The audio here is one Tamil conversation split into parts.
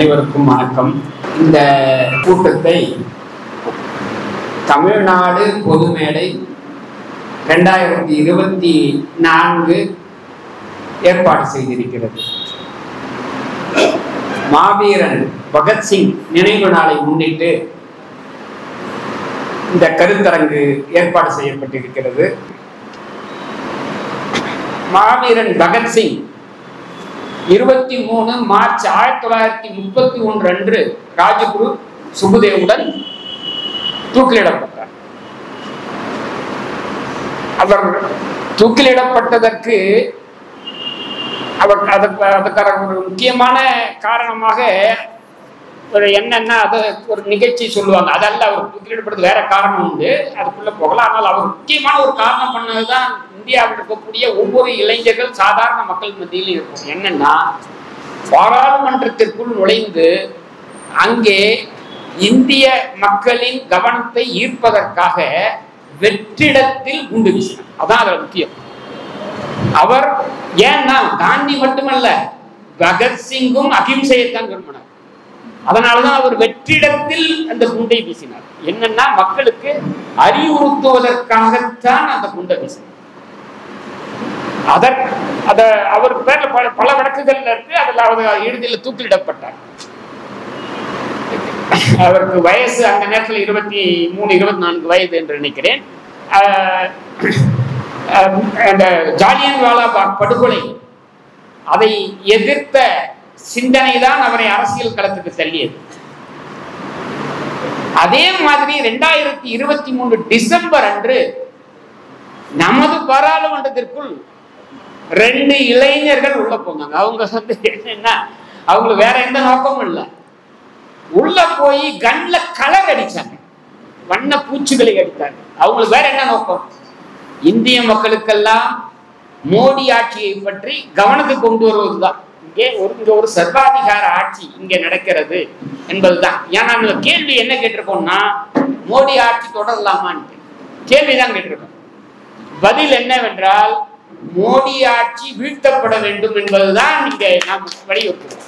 அனைவருக்கும் வணக்கம். இந்த கூட்டத்தை தமிழ்நாடு பொதுமேடை 2024 ஏற்பாடு செய்திருக்கிறது. மாவீரன் பகத்சிங் நினைவு நாளை முன்னிட்டு இந்த கருத்தரங்கு ஏற்பாடு செய்யப்பட்டிருக்கிறது. மாவீரன் பகத்சிங் 23 மார்ச் 1931 அன்று ராஜகுரு சுகுதேவுடன் தூக்கிலிடப்பட்டார். அவர் தூக்கிலிடப்பட்டதற்கு அதுக்கான ஒரு முக்கியமான காரணமாக என்னன்னா அது ஒரு நிகழ்ச்சி சொல்லுவாங்க. அதல்ல அவர் தூக்கிலிடப்பட்டது வேற காரணம் உண்டு, அதுக்குள்ள போகலாம். ஆனால் அவர் முக்கியமான ஒரு காரணம் பண்ணதுதான் இந்தியாவில் இருக்கக்கூடிய ஒவ்வொரு இளைஞர்கள் சாதாரண மக்கள் மத்தியில் இருக்கும். என்னன்னா பாராளுமன்றத்திற்குள் நுழைந்து அங்கே இந்திய மக்களின் கவனத்தை ஈர்ப்பதற்காக வெற்றிடத்தில் குண்டு வீசினார். அதான் அதில் முக்கியம். அவர் ஏன்னா காந்தி மட்டுமல்ல, பகத்சிங்கும் அகிம்சையைத்தான் விரும்பினார். அதனாலதான் அவர் வெற்றிடத்தில் அந்த குண்டை வீசினார். என்னன்னா மக்களுக்கு அறிவுறுத்துவதற்காகத்தான் அந்த குண்டை வீசினார். அவர் பேர்ல பல வழக்குகள் இருக்கு. அதில் அவர் இறுதியில் தூக்கிலிடப்பட்டார். அவருக்கு வயசு அந்த நேரத்தில் 23-24 வயது என்று நினைக்கிறேன். அந்த ஜாலியன்வாலாபாக் படுகொலை அதை எதிர்த்த சிந்தனை தான் அவரை அரசியல் களத்துக்கு தள்ளியது. அதே மாதிரி 2023 டிசம்பர் அன்று நமது பாராளுமன்றத்திற்குள் 2 இளைஞர்கள் உள்ள போனாங்க. அவங்க என்னன்னா அவங்களுக்கு வேற எந்த நோக்கமும் இல்லை. உள்ள போய் கன்ல கலர் அடிச்சாங்க, வண்ண பூச்சிகளை அடித்தாங்க. அவங்களுக்கு வேற என்ன நோக்கம்? இந்திய மக்களுக்கெல்லாம் மோடி ஆட்சியை பற்றி கவனத்துக்கு கொண்டு வருவதுதான். இங்கே ஒரு சர்வாதிகார ஆட்சி இங்கே நடக்கிறது என்பதுதான். ஏன்னா நம்ம கேள்வி என்ன கேட்டிருக்கோம்னா, மோடி ஆட்சி தொடரலாமான்னு கேள்விதான் கேட்டிருக்கோம். பதில் என்னவென்றால் மோடி ஆட்சி வீழ்த்தப்பட வேண்டும் என்பதுதான் இங்கே நாம் வலியுறுத்துகிறோம்.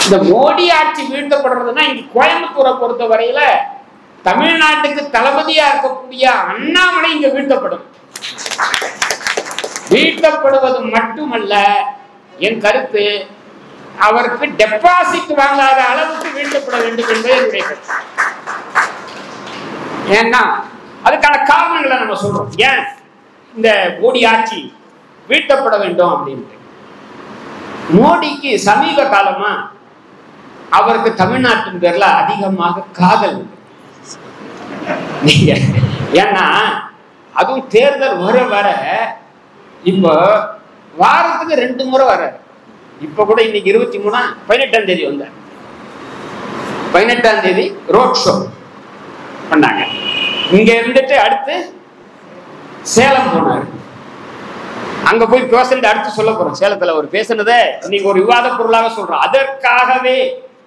இந்த மோடி ஆட்சி வீழ்த்தப்படுறதுன்னா இங்க கோயம்புத்தூரை பொறுத்த வரையில தமிழ்நாட்டுக்கு தளபதியா இருக்கக்கூடிய அண்ணாமலை இங்க வீழ்த்தப்படும். வீழ்த்தப்படுவது மட்டுமல்ல, என் கருத்து அவருக்கு டெபாசிட் வாங்காத அளவுக்கு வீழ்த்தப்பட வேண்டும் என்பது என்னுடைய கருத்து. ஏன்னா அதுக்கான காரணங்களை நம்ம சொல்றோம். ஏன் இந்த மோடி ஆட்சி வீழ்த்தப்பட வேண்டும் அப்படின்ட்டு. மோடிக்கு சமீப காலமா அவருக்கு தமிழ்நாட்டின் பேர்ல அதிகமாக காதல். ஏன்னா அதுவும் தேர்தல் வர இப்போ வாரத்துக்கு 2 முறை வர. இப்ப கூட இன்னைக்கு 18ஆம் தேதி வந்தார். 18ஆம் தேதி ரோட் ஷோ பண்ணாங்க. இங்க இருந்துட்டு அடுத்து சேலம் போனார். அங்க போய் பேசுறது அடுத்து சொல்ல போறோம். சேலத்துல அவர் பேசுனதை இன்னைக்கு ஒரு விவாத பொருளாக சொல்றோம். அதற்காகவே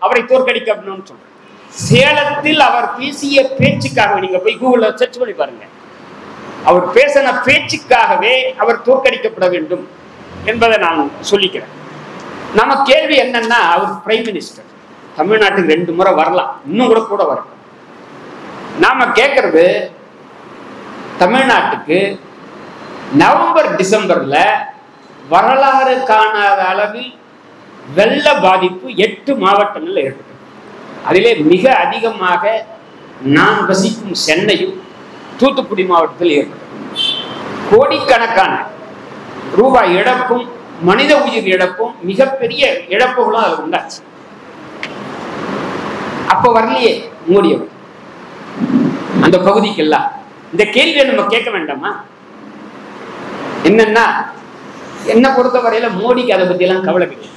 அவரை தோற்கடிக்கணும்னு சொல்றேன். சேலத்தில் அவர் பேசிய பேச்சுக்காக நீங்க போய் கூகுள்ல சர்ச் பண்ணி பாருங்க. அவர் பேசின பேச்சுக்காகவே அவர் தோற்கடிக்கப்பட வேண்டும் என்பதை நான் சொல்லிக்கிறேன். நம்ம கேள்வி என்னன்னா, அவர் பிரைம் மினிஸ்டர், தமிழ்நாட்டுக்கு 2 முறை வரலாம், இன்னும் கூட வரலாம். நாம கேட்கறது தமிழ்நாட்டுக்கு நவம்பர் டிசம்பர்ல வரலாறு காணாத அளவில் வெள்ள பாதிப்பு 8 மாவட்டங்கள்ல ஏற்பட்டது. அதிலே மிக அதிகமாக நான் வசிக்கும் சென்னையும் தூத்துக்குடி மாவட்டத்தில் ஏற்பட்டது. கோடிக்கணக்கான ரூபாய் இழப்பும் மனித உயிர் இழப்பும் மிகப்பெரிய இழப்புகளும் அது உண்டாச்சு. அப்ப வரலையே மோடி அவர் அந்த பகுதிக்கெல்லாம். இந்த கேள்வியை நம்ம கேட்க வேண்டாமா? என்னன்னா என்ன பொறுத்த வரையில மோடிக்கு அதை பத்தி எல்லாம் கவலை கிடையாது.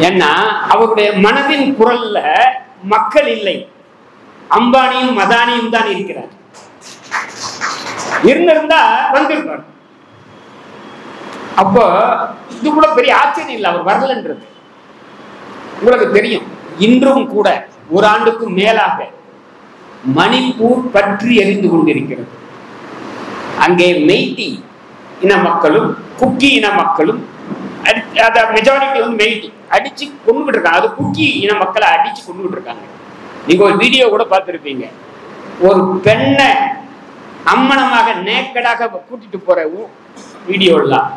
ஏன்னா அவருடைய மனதின் குரல்ல மக்கள் இல்லை, அம்பானியும் மதானியும் தான் இருக்கிறார். இருந்திருந்தா வந்திருப்பார். அப்போ இது கூட பெரிய ஆச்சரியம் இல்லை அவர் வரலன்றது. உங்களுக்கு தெரியும், இன்றும் கூட 1 ஆண்டுக்கு மேலாக மணிப்பூர் பற்றி எரிந்து கொண்டிருக்கிறது. அங்கே மெய்ட்டி இன மக்களும் குக்கி இன மக்களும் அத மெஜாரிட்டி வந்து மெயிட்டி அடிச்சு கொண்டுகிட்டு இருக்காங்க. அது குக்கி இன மக்களை அடிச்சு கொண்டுகிட்டு இருக்காங்க. நீங்க ஒரு வீடியோ கூட பார்த்துருப்பீங்க. ஒரு பெண்ணை அம்மனமாக நேக்கடாக கூட்டிட்டு போற வீடியோலாம்.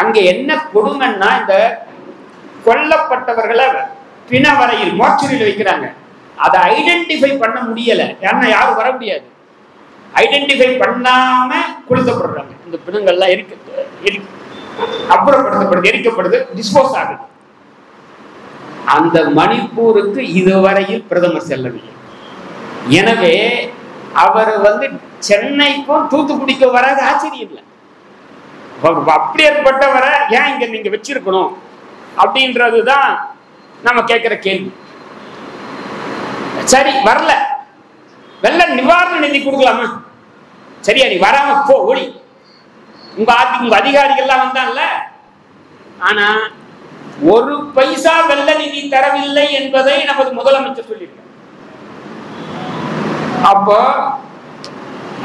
அங்க என்ன கொடுமைன்னா, இந்த கொல்லப்பட்டவர்களை பிணவரையில் மோர்ச்சரியில் வைக்கிறாங்க. அதை ஐடென்டிஃபை பண்ண முடியல. ஏன்னா யாரும் வர முடியாது. ஐடென்டிஃபை பண்ணாம கொளுத்தப்படுறாங்க. இந்த பிணங்கள்லாம் அப்புறப்படுத்தப்படுது, எரிக்கப்படுது, டிஸ்போஸ் ஆகுது. அந்த மணிப்பூருக்கு இதுவரையில் பிரதமர் செல்லவில்லை. எனவே அவர் வந்து சென்னைக்கும் தூத்துக்குடிக்கு வராது ஆச்சரியம் இல்லை. அப்படி ஏற்பட்டவரை ஏன் இங்க நீங்க வச்சிருக்கணும் அப்படின்றதுதான் நம்ம கேட்கிற கேள்வி. சரி, வரல, வெள்ள நிவாரண நிதி கொடுக்கலாமா? சரியா, நீ வராம போ, ஓடி. உங்க அதிகாரிகள் எல்லாம் வந்தான்ல. ஆனா ஒரு பைசா வெள்ள நிதி தரவில்லை என்பதை நமது முதலமைச்சர் சொல்லியிருக்கார்.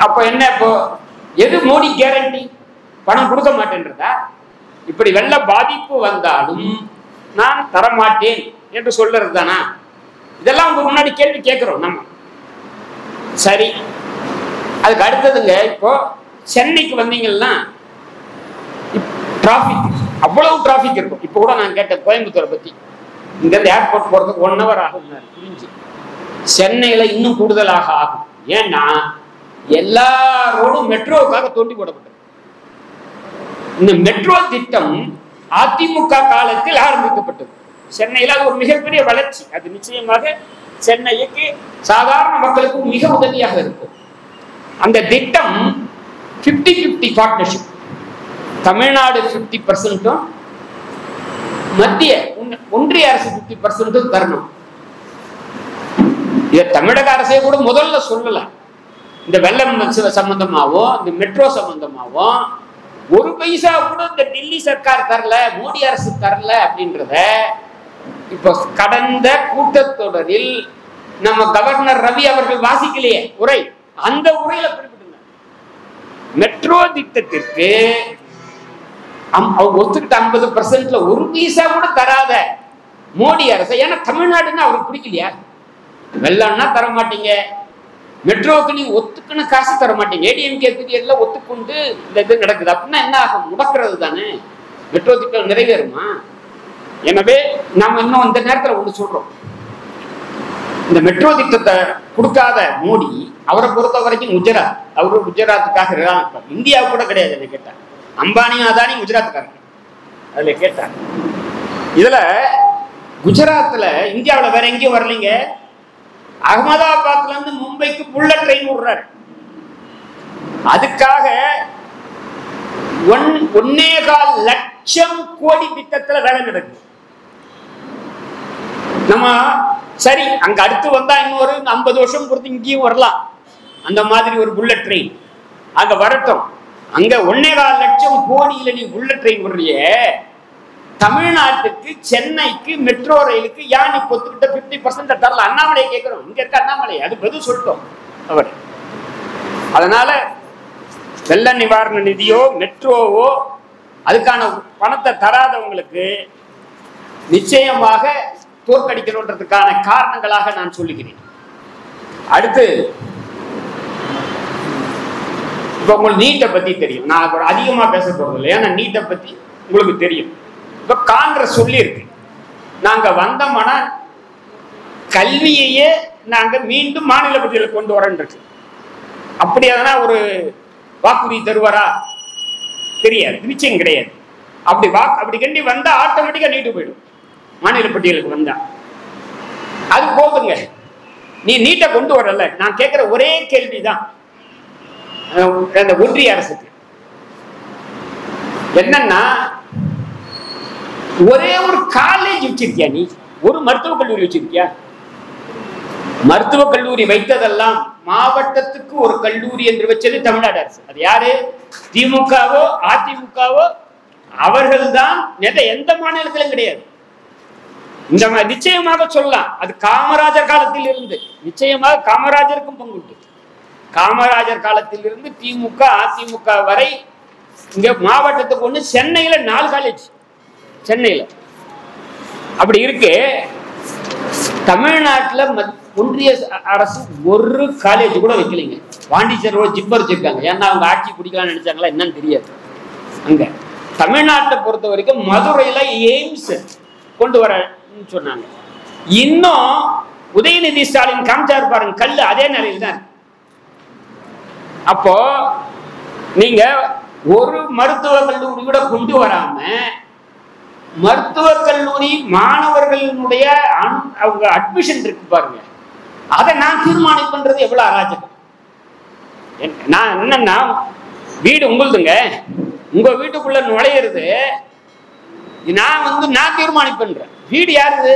அப்போ என்ன, இப்போ எது மோடி கேரண்டி? பணம் கொடுக்க மாட்டேன்றதா? இப்படி வெள்ள பாதிப்பு வந்தாலும் நான் தரமாட்டேன் என்று சொல்றது தானா? இதெல்லாம் உங்க முன்னாடி கேள்வி கேட்கிறோம் நம்ம. சரி, அதுக்கு அடுத்ததுங்க, இப்போ சென்னைக்கு வந்தீங்கன்னா டிராபிக், அவ்வளவு டிராபிக் இருக்கும். இப்போ கூட நான் கேட்டேன் கோயம்புத்தூரை பத்தி. இங்க இருந்து ஏர்போர்ட் போறதுக்கு 1 hour ஆகும் புரிஞ்சு. சென்னையில இன்னும் கூடுதலாக ஆகும். ஏன்னா எல்லா ரோடும் மெட்ரோவுக்காக தோண்டி போடப்பட்டது. இந்த மெட்ரோ திட்டம் அதிமுக காலத்தில் ஆரம்பிக்கப்பட்டது. சென்னையில் அது ஒரு மிகப்பெரிய வளர்ச்சி. அது நிச்சயமாக சென்னைக்கு சாதாரண மக்களுக்கு மிக உதவியாக இருக்கும். அந்த திட்டம் 50-50 பார்ட்னர்ஷிப். தமிழ்நாடு 50%, மத்திய ஒன்றிய அரசு 50% தரணும். இதை தமிழக அரசே கூட முதல்ல சொல்லல. இந்த வெள்ளம் சம்பந்தமாவோ இந்த மெட்ரோ சம்பந்தமாவோ ஒரு பைசா கூட இந்த டெல்லி சர்க்கார் தரல, மோடி அரசு தரல அப்படின்றத இப்போ கடந்த கூட்டத்தொடரில் நம்ம கவர்னர் ரவி அவர்கள் வாசிக்கலையே உரை, அந்த உரையில குறிப்பிட்டிருந்தார். மெட்ரோ திட்டத்திற்கு அவங்க ஒத்துக்கிட்ட 50%ல ஒரு பைசா கூட தராத மோடி அரசு. ஏன்னா தமிழ்நாடுன்னு அவருக்கு பிடிக்கலையா? வெள்ளம்னா தர மாட்டீங்க, மெட்ரோவுக்கு நீங்க ஒத்துக்குன்னு காசு தர மாட்டீங்க. ஏடிஎம்கே பீரியட்ல ஒத்துக்கொண்டு இந்த இது நடக்குது அப்படின்னா என்ன ஆகும்? முடக்கிறது தானே. மெட்ரோ திட்டம் நிறைவேறுமா? எனவே நாம இன்னும் இந்த நேரத்தில் ஒன்று சொல்றோம். இந்த மெட்ரோ திட்டத்தை கொடுக்காத மோடி, அவரை பொறுத்த வரைக்கும் குஜராத், அவரு குஜராத்துக்காக இந்தியா கூட கிடையாது. என்ன கேட்டார், அம்பானியும் அதானியும் குஜராத்துக்காரங்க. அதுல கேட்டார், இதுல குஜராத்ல இந்தியாவில் வேற எங்கேயும் வரலைங்க. அகமதாபாத்ல இருந்து மும்பைக்கு புல்லட் ட்ரெயின் விடுறாரு. அதுக்காக 1.25 லட்சம் கோடி திட்டத்துல வேலை நடக்குது. நம்ம சரி, அங்க அடுத்து வந்தா இன்னொரு 50 வருஷம் பொறுத்து இங்கேயும் வரலாம். அந்த மாதிரி ஒரு புல்லட் ட்ரெயின் அங்க வரட்டும். அங்க 1.25 லட்சம் கோடியில நீ புல்லட் ட்ரெயின் விடுறிய, தமிழ்நாட்டுக்கு சென்னைக்கு மெட்ரோ ரயிலுக்கு யான் நீ பொத்துக்கிட்ட 50% தரல? அண்ணாமலையை கேட்கிறோம். இங்க இருக்க அண்ணாமலை அது பதில் சொல்லிட்டோம் அவர். அதனால வெள்ள நிவாரண நிதியோ மெட்ரோவோ அதுக்கான பணத்தை தராதவங்களுக்கு நிச்சயமாக தோற்கடிக்கணுன்றதுக்கான காரணங்களாக நான் சொல்லுகிறேன். அடுத்து இப்ப உங்களுக்கு நீட்டை பத்தி தெரியும். நான் அதிகமா பேச போறது இல்லை, ஏன்னா நீட்டை பத்தி உங்களுக்கு தெரியும். இப்ப காங்கிரஸ் சொல்லி இருக்கு, நாங்க வந்தோம்னா கல்வியையே நாங்க மீண்டும் மாநில பட்டியலுக்கு கொண்டு வரேன் இருக்கு. அப்படி எதனா ஒரு வாக்குறுதி தருவாரா? தெரியாது, நிச்சயம் கிடையாது. அப்படி கண்டி வந்தா ஆட்டோமேட்டிக்கா நீட்டு போயிடும். மாநில பட்டியலுக்கு வந்தா அது போதுங்க. நீ நீட்டை கொண்டு வரல. நான் கேட்கிற ஒரே கேள்விதான் அந்த ஒன்றிய அரசுக்கு என்னன்னா, ஒரே ஒரு காலேஜ் வச்சிருக்கியா நீ? ஒரு மருத்துவக் கல்லூரி வச்சிருக்கியா? மருத்துவக் கல்லூரி வைத்ததெல்லாம் மாவட்டத்துக்கு ஒரு கல்லூரி என்று வச்சது தமிழ்நாடு அரசு. அது யாரு? திமுகவோ அதிமுகவோ அவர்கள் தான். எந்த மாநிலத்திலும் கிடையாது. இந்த நிச்சயமாக சொல்லலாம், அது காமராஜர் காலத்தில் இருந்து, நிச்சயமாக காமராஜருக்கும் பங்குண்டு. காமராஜர் காலத்தில் இருந்து திமுக அதிமுக வரை இங்க மாவட்டத்துக்கு ஒண்ணு, சென்னையில 4 காலேஜ். சென்னையில. அப்படி இருக்கு. தமிழ்நாட்டில் ஒன்றிய அரசு ஒரு காலேஜ் கூட வைக்கலைங்க. பாண்டிச்சேரியோட ஜிப்பர் வச்சிருக்காங்க. ஏன்னா அவங்க ஆட்சி பிடிக்கலாம்னு நினைச்சாங்களா என்னன்னு தெரியாது. அங்க தமிழ்நாட்டை பொறுத்த வரைக்கும் மதுரையில எய்ம்ஸ் கொண்டு வரன்னு சொன்னாங்க. இன்னும் உதயநிதி ஸ்டாலின் காமிச்சாரு பாருங்க, கல்லு அதே நிலையில் தான். அப்போ நீங்க ஒரு மருத்துவக் கல்லூரி கூட கொண்டு வராம மருத்துவக் கல்லூரி மாணவர்களுடைய அவங்க அட்மிஷன் இருக்கு பாருங்க, அதை நான் தீர்மானிப்பது எவ்வளவு அராஜகம். நான் என்னன்னா, வீடு உங்களுதுங்க, உங்க வீட்டுக்குள்ள நுழையிறது நான் தீர்மானிப்பேன். வீடு யாருது?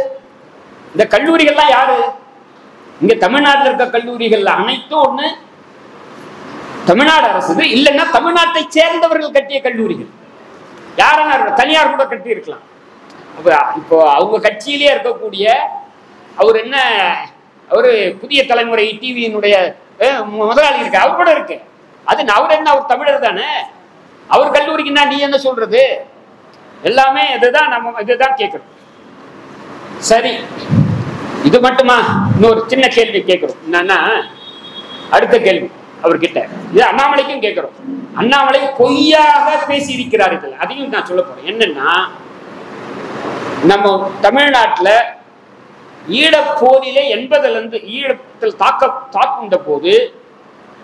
இந்த கல்லூரிகள்லாம் யாரு? இங்க தமிழ்நாட்டில் இருக்க கல்லூரிகள் அனைத்தும் ஒண்ணு தமிழ்நாடு அரசு, இல்லைன்னா தமிழ்நாட்டை சேர்ந்தவர்கள் கட்டிய கல்லூரிகள். யாரா தனியார் கூட கட்டி இருக்கலாம். இப்போ அவங்க கட்சியிலேயே இருக்கக்கூடிய அவர் என்ன, அவரு புதிய தலைமுறை டிவியினுடைய முதலாளி இருக்கு, அவர் கூட இருக்கு. அது அவர் என்ன, அவர் தமிழர் தானே. அவர் கல்லூரிக்குன்னா நீ என்ன சொல்றது? எல்லாமே இதுதான் நம்ம இதுதான் கேட்கிறோம். சரி, இது மட்டுமா? இன்னொரு சின்ன கேள்வி கேட்கிறோம். என்னன்னா, அடுத்த கேள்வி அவர்கிட்ட இது அண்ணாமலைக்கும் கேட்கிறோம். அண்ணாமலை பொய்யாக பேசி இருக்கிறார்கள், அதையும் நான் சொல்ல போறேன். என்னன்னா, நம்ம தமிழ்நாட்டில் ஈழப்போரிலே 80லிருந்து ஈழத்தில் தாக்குண்ட போது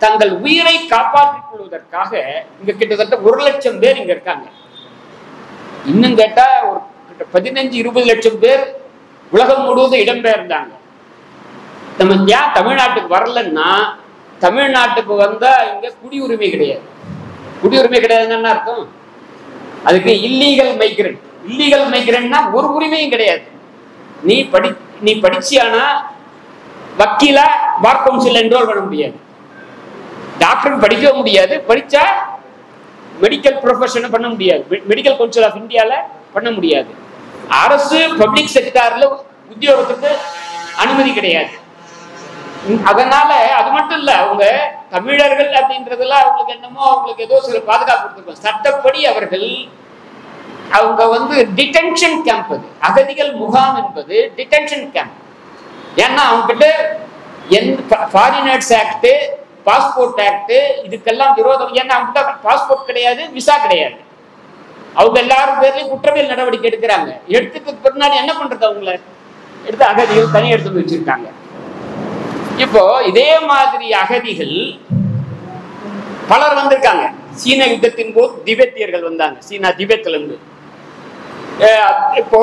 தங்கள் உயிரை காப்பாற்றிக் கொள்வதற்காக இங்க கிட்டத்தட்ட 1 லட்சம் பேர் இங்க இருக்காங்க. இன்னும் கேட்டா ஒரு 15-20 லட்சம் பேர் உலகம் முழுவதும் இடம்பெயர்ந்தாங்க. நம்ம ஏன் தமிழ்நாட்டுக்கு வரலன்னா, தமிழ்நாட்டுக்கு வந்தா இங்க குடியுரிமை கிடையாது. குடியுரிமை கிடையாதுன்னு அர்த்தம். அதுக்கு இல்லீகல் மைக்ரண்ட். இல்லீகல் மைக்ரண்ட்னா ஒரு உரிமையும் கிடையாது. நீ படிச்சியானா வக்கீலா பார் கவுன்சில் என்ரோல் பண்ண முடியாது, டாக்டர் படிக்க முடியாது, படிச்சா மெடிக்கல் ப்ரொஃபஷன் பண்ண முடியாது, மெடிக்கல் கவுன்சில் ஆஃப் இந்தியால பண்ண முடியாது, அரசு பப்ளிக் செக்டார்ல உத்தியோகத்துக்கு அனுமதி கிடையாது. அதனால அது மட்டும் இல்ல, அவங்க தமிழர்கள் அப்படின்றதுல அவங்களுக்கு என்னமோ அவங்களுக்கு ஏதோ சில பாதுகாப்பு கொடுத்துருக்கோம். சட்டப்படி அவர்கள் அவங்க டிடென்ஷன் கேம்ப், அது அகதிகள் முகாம் என்பது டிடென்ஷன் கேம்ப். ஏன்னா அவங்க கிட்ட ஃபாரினர்ஸ் ஆக்ட், பாஸ்போர்ட் ஆக்ட் இதுக்கெல்லாம் விரோதம். ஏன்னா அவங்க பாஸ்போர்ட் கிடையாது, விசா கிடையாது. அவங்க எல்லாரும் பேர்லயும் குற்றவியல் நடவடிக்கை எடுக்கிறாங்க. எடுத்துட்டு பின்னாடி என்ன பண்றது? அவங்கள எடுத்து அகதிகள் தனி எடுத்து வச்சிருக்காங்க. இப்போ இதே மாதிரி அகதிகள் பலர் வந்திருக்காங்க. சீன யுத்தத்தின் போது திபெத்தியர்கள் வந்தாங்க, சீனா திபெத்ல இருந்து. இப்போ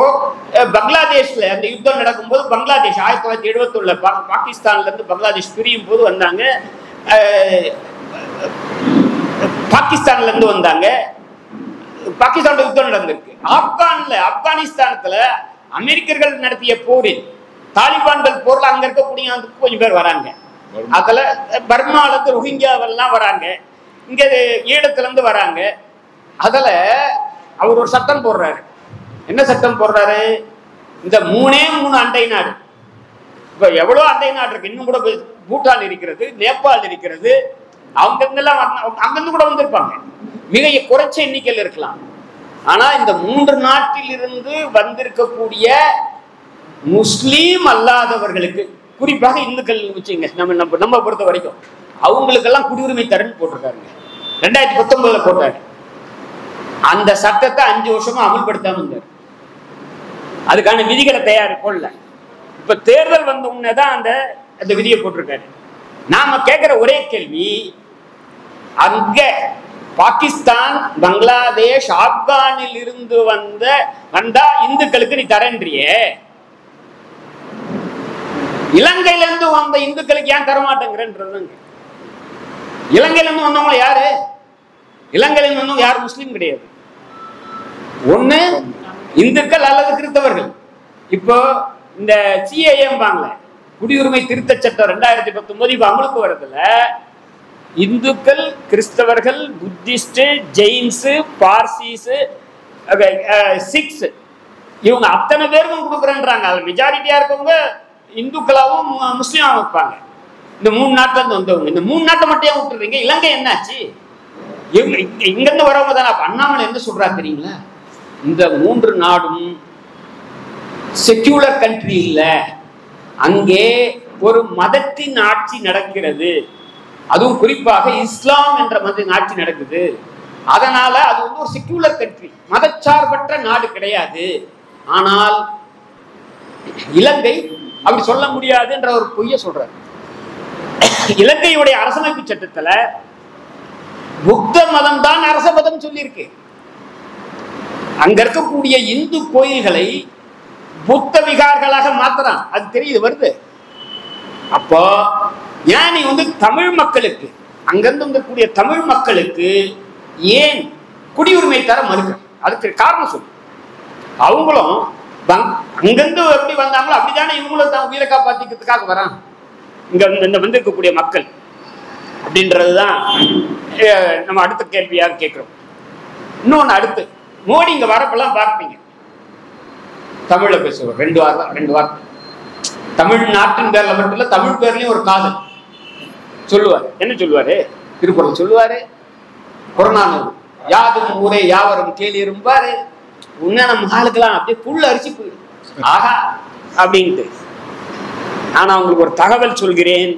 பங்களாதேஷ்ல அந்த யுத்தம் நடக்கும் போது, பங்களாதேஷ் 1971 பாகிஸ்தான்ல இருந்து பங்களாதேஷ் பிரியும் போது வந்தாங்க. பாகிஸ்தான்ல இருந்து வந்தாங்க. பாகிஸ்தான்ல யுத்தம் நடந்திருக்கு. ஆப்கானிஸ்தானத்துல அமெரிக்கர்கள் நடத்திய போரில், தாலிபான்கள் போர்ல அங்க இருக்கக்கூடிய கொஞ்சம் பேர் வராங்க. அதுல பர்மால இருந்து ரோஹிங்கியாவெல்லாம் வராங்க, இங்க ஈழத்துல இருந்து வராங்க. அதுல அவர் ஒரு சட்டம் போடுறாரு. என்ன சட்டம் போடுறாரு? இந்த 3 அண்டை நாடு, இப்ப எவ்வளவு அண்டை நாடு இருக்கு, இன்னும் கூட பூட்டான் இருக்கிறது, நேபாள் இருக்கிறது, அங்கிருந்தெல்லாம் அங்கிருந்து கூட வந்திருப்பாங்க. மிக குறைச்ச எண்ணிக்கையில் இருக்கலாம். ஆனா இந்த 3 நாட்டில் இருந்து வந்திருக்கக்கூடிய முஸ்லீம் அல்லாதவர்களுக்கு, குறிப்பாக இந்துக்கள் வச்சுங்க, நம்ம பொறுத்த வரைக்கும் அவங்களுக்கெல்லாம் குடியுரிமை தரன்னு போட்டிருக்காருங்க. 2019 போட்டாரு. அந்த சட்டத்தை 5 வருஷமா அமல்படுத்தாம இருந்தார். அதுக்கான விதிகளை தயார் போடல. இப்ப தேர்தல் வந்த உடனேதான் அந்த விதியை போட்டிருக்காரு. நாம கேட்கிற ஒரே கேள்வி, அங்க பாகிஸ்தான், பங்களாதேஷ், ஆப்கானில் இருந்து வந்தா இந்துக்களுக்கு நீ தரன்றியே, இலங்கையில இருந்து வந்த இந்துக்களுக்கு ஏன் தரமாட்டேங்கிறன்றது. இலங்கையில இருந்து வந்தவங்க யாரு? இலங்கையில இருந்து வந்தவங்க யாரு? முஸ்லீம் கிடையாது. ஒண்ணு இந்துக்கள் அல்லது கிறிஸ்தவர்கள். இப்போ இந்த சிஏஎம் வாங்கல, குடியுரிமை திருத்த சட்டம் 2019 இப்ப அமலுக்கு வரதுல இந்துக்கள், கிறிஸ்தவர்கள், புத்திஸ்ட், ஜெயின்ஸ், பார்சிஸ், சிக்ஸ், இவங்க அத்தனை பேருக்கும் கொடுக்குறேன்றாங்க. அது மெஜாரிட்டியா இருக்கவங்க இந்துக்களாவும் முஸ்லீமாவும் வைப்பாங்க. இந்த 3 நாட்டுல இருந்து வந்தவங்க, இந்த 3 நாட்டை மட்டும் ஏன் விட்டுறீங்க? இலங்கை என்னாச்சு? இங்க இருந்து வரவங்க தானே. அண்ணாமலை என்ன சொல்றா தெரியுங்களா? இந்த 3 நாடும் செக்யூலர் கண்ட்ரி இல்ல, அங்கே ஒரு மதத்தின் ஆட்சி நடக்கிறது, அதுவும் குறிப்பாக இஸ்லாம் என்ற மதத்தின் ஆட்சி நடக்குது. அதனால அது வந்து ஒரு செக்யூலர் கண்ட்ரி, மதச்சார்பற்ற நாடு கிடையாது. ஆனால் இலங்கை அப்படி சொல்ல முடியாது என்ற ஒரு பொய்ய சொல்றாரு. இலங்கையுடைய அரசமைப்பு சட்டத்துல புத்த மதம் தான் அரச மதம் சொல்லியிருக்கு. அங்க இருக்கக்கூடிய இந்து கோயில்களை புத்த விகார்களாக மாத்துறான், அது தெரியுது வருது. அப்போ ஏன் நீ வந்து தமிழ் மக்களுக்கு, அங்கிருந்து இருக்கக்கூடிய தமிழ் மக்களுக்கு ஏன் குடியுரிமை தர மறுக்க? அதுக்கு காரணம் சொல்லு. அவங்களும் அங்கிருந்து எப்படி வந்தாங்களோ அப்படித்தானே இவங்களும் தான் உயிரை காப்பாத்திக்கிறதுக்காக வரான் இங்க வந்து இருக்கக்கூடிய மக்கள் அப்படின்றதுதான் நம்ம அடுத்த கேள்வியாக கேட்கிறோம். இன்னொன்னு, அடுத்து மோடி இங்க வரப்பெல்லாம் பார்ப்பீங்க தமிழ்ல பேசுவார், 2 வார்த்தை தமிழ்நாட்டின் பேர்ல மட்டும் இல்ல, தமிழ் பேர்லயும் ஒரு காதல் சொல்லுவாரு. என்ன சொல்லுவாரு? திருக்குறள் சொல்லுவாரு, புறநானூறு யாதும் ஊரே யாவரும் கேளிரும்பாரு. உன்ன நம்ம ஆளுக்கெல்லாம் அப்படியே புல் அரிசி போயிடும், ஆஹா அப்படின்ட்டு. நான் உங்களுக்கு ஒரு தகவல் சொல்கிறேன்.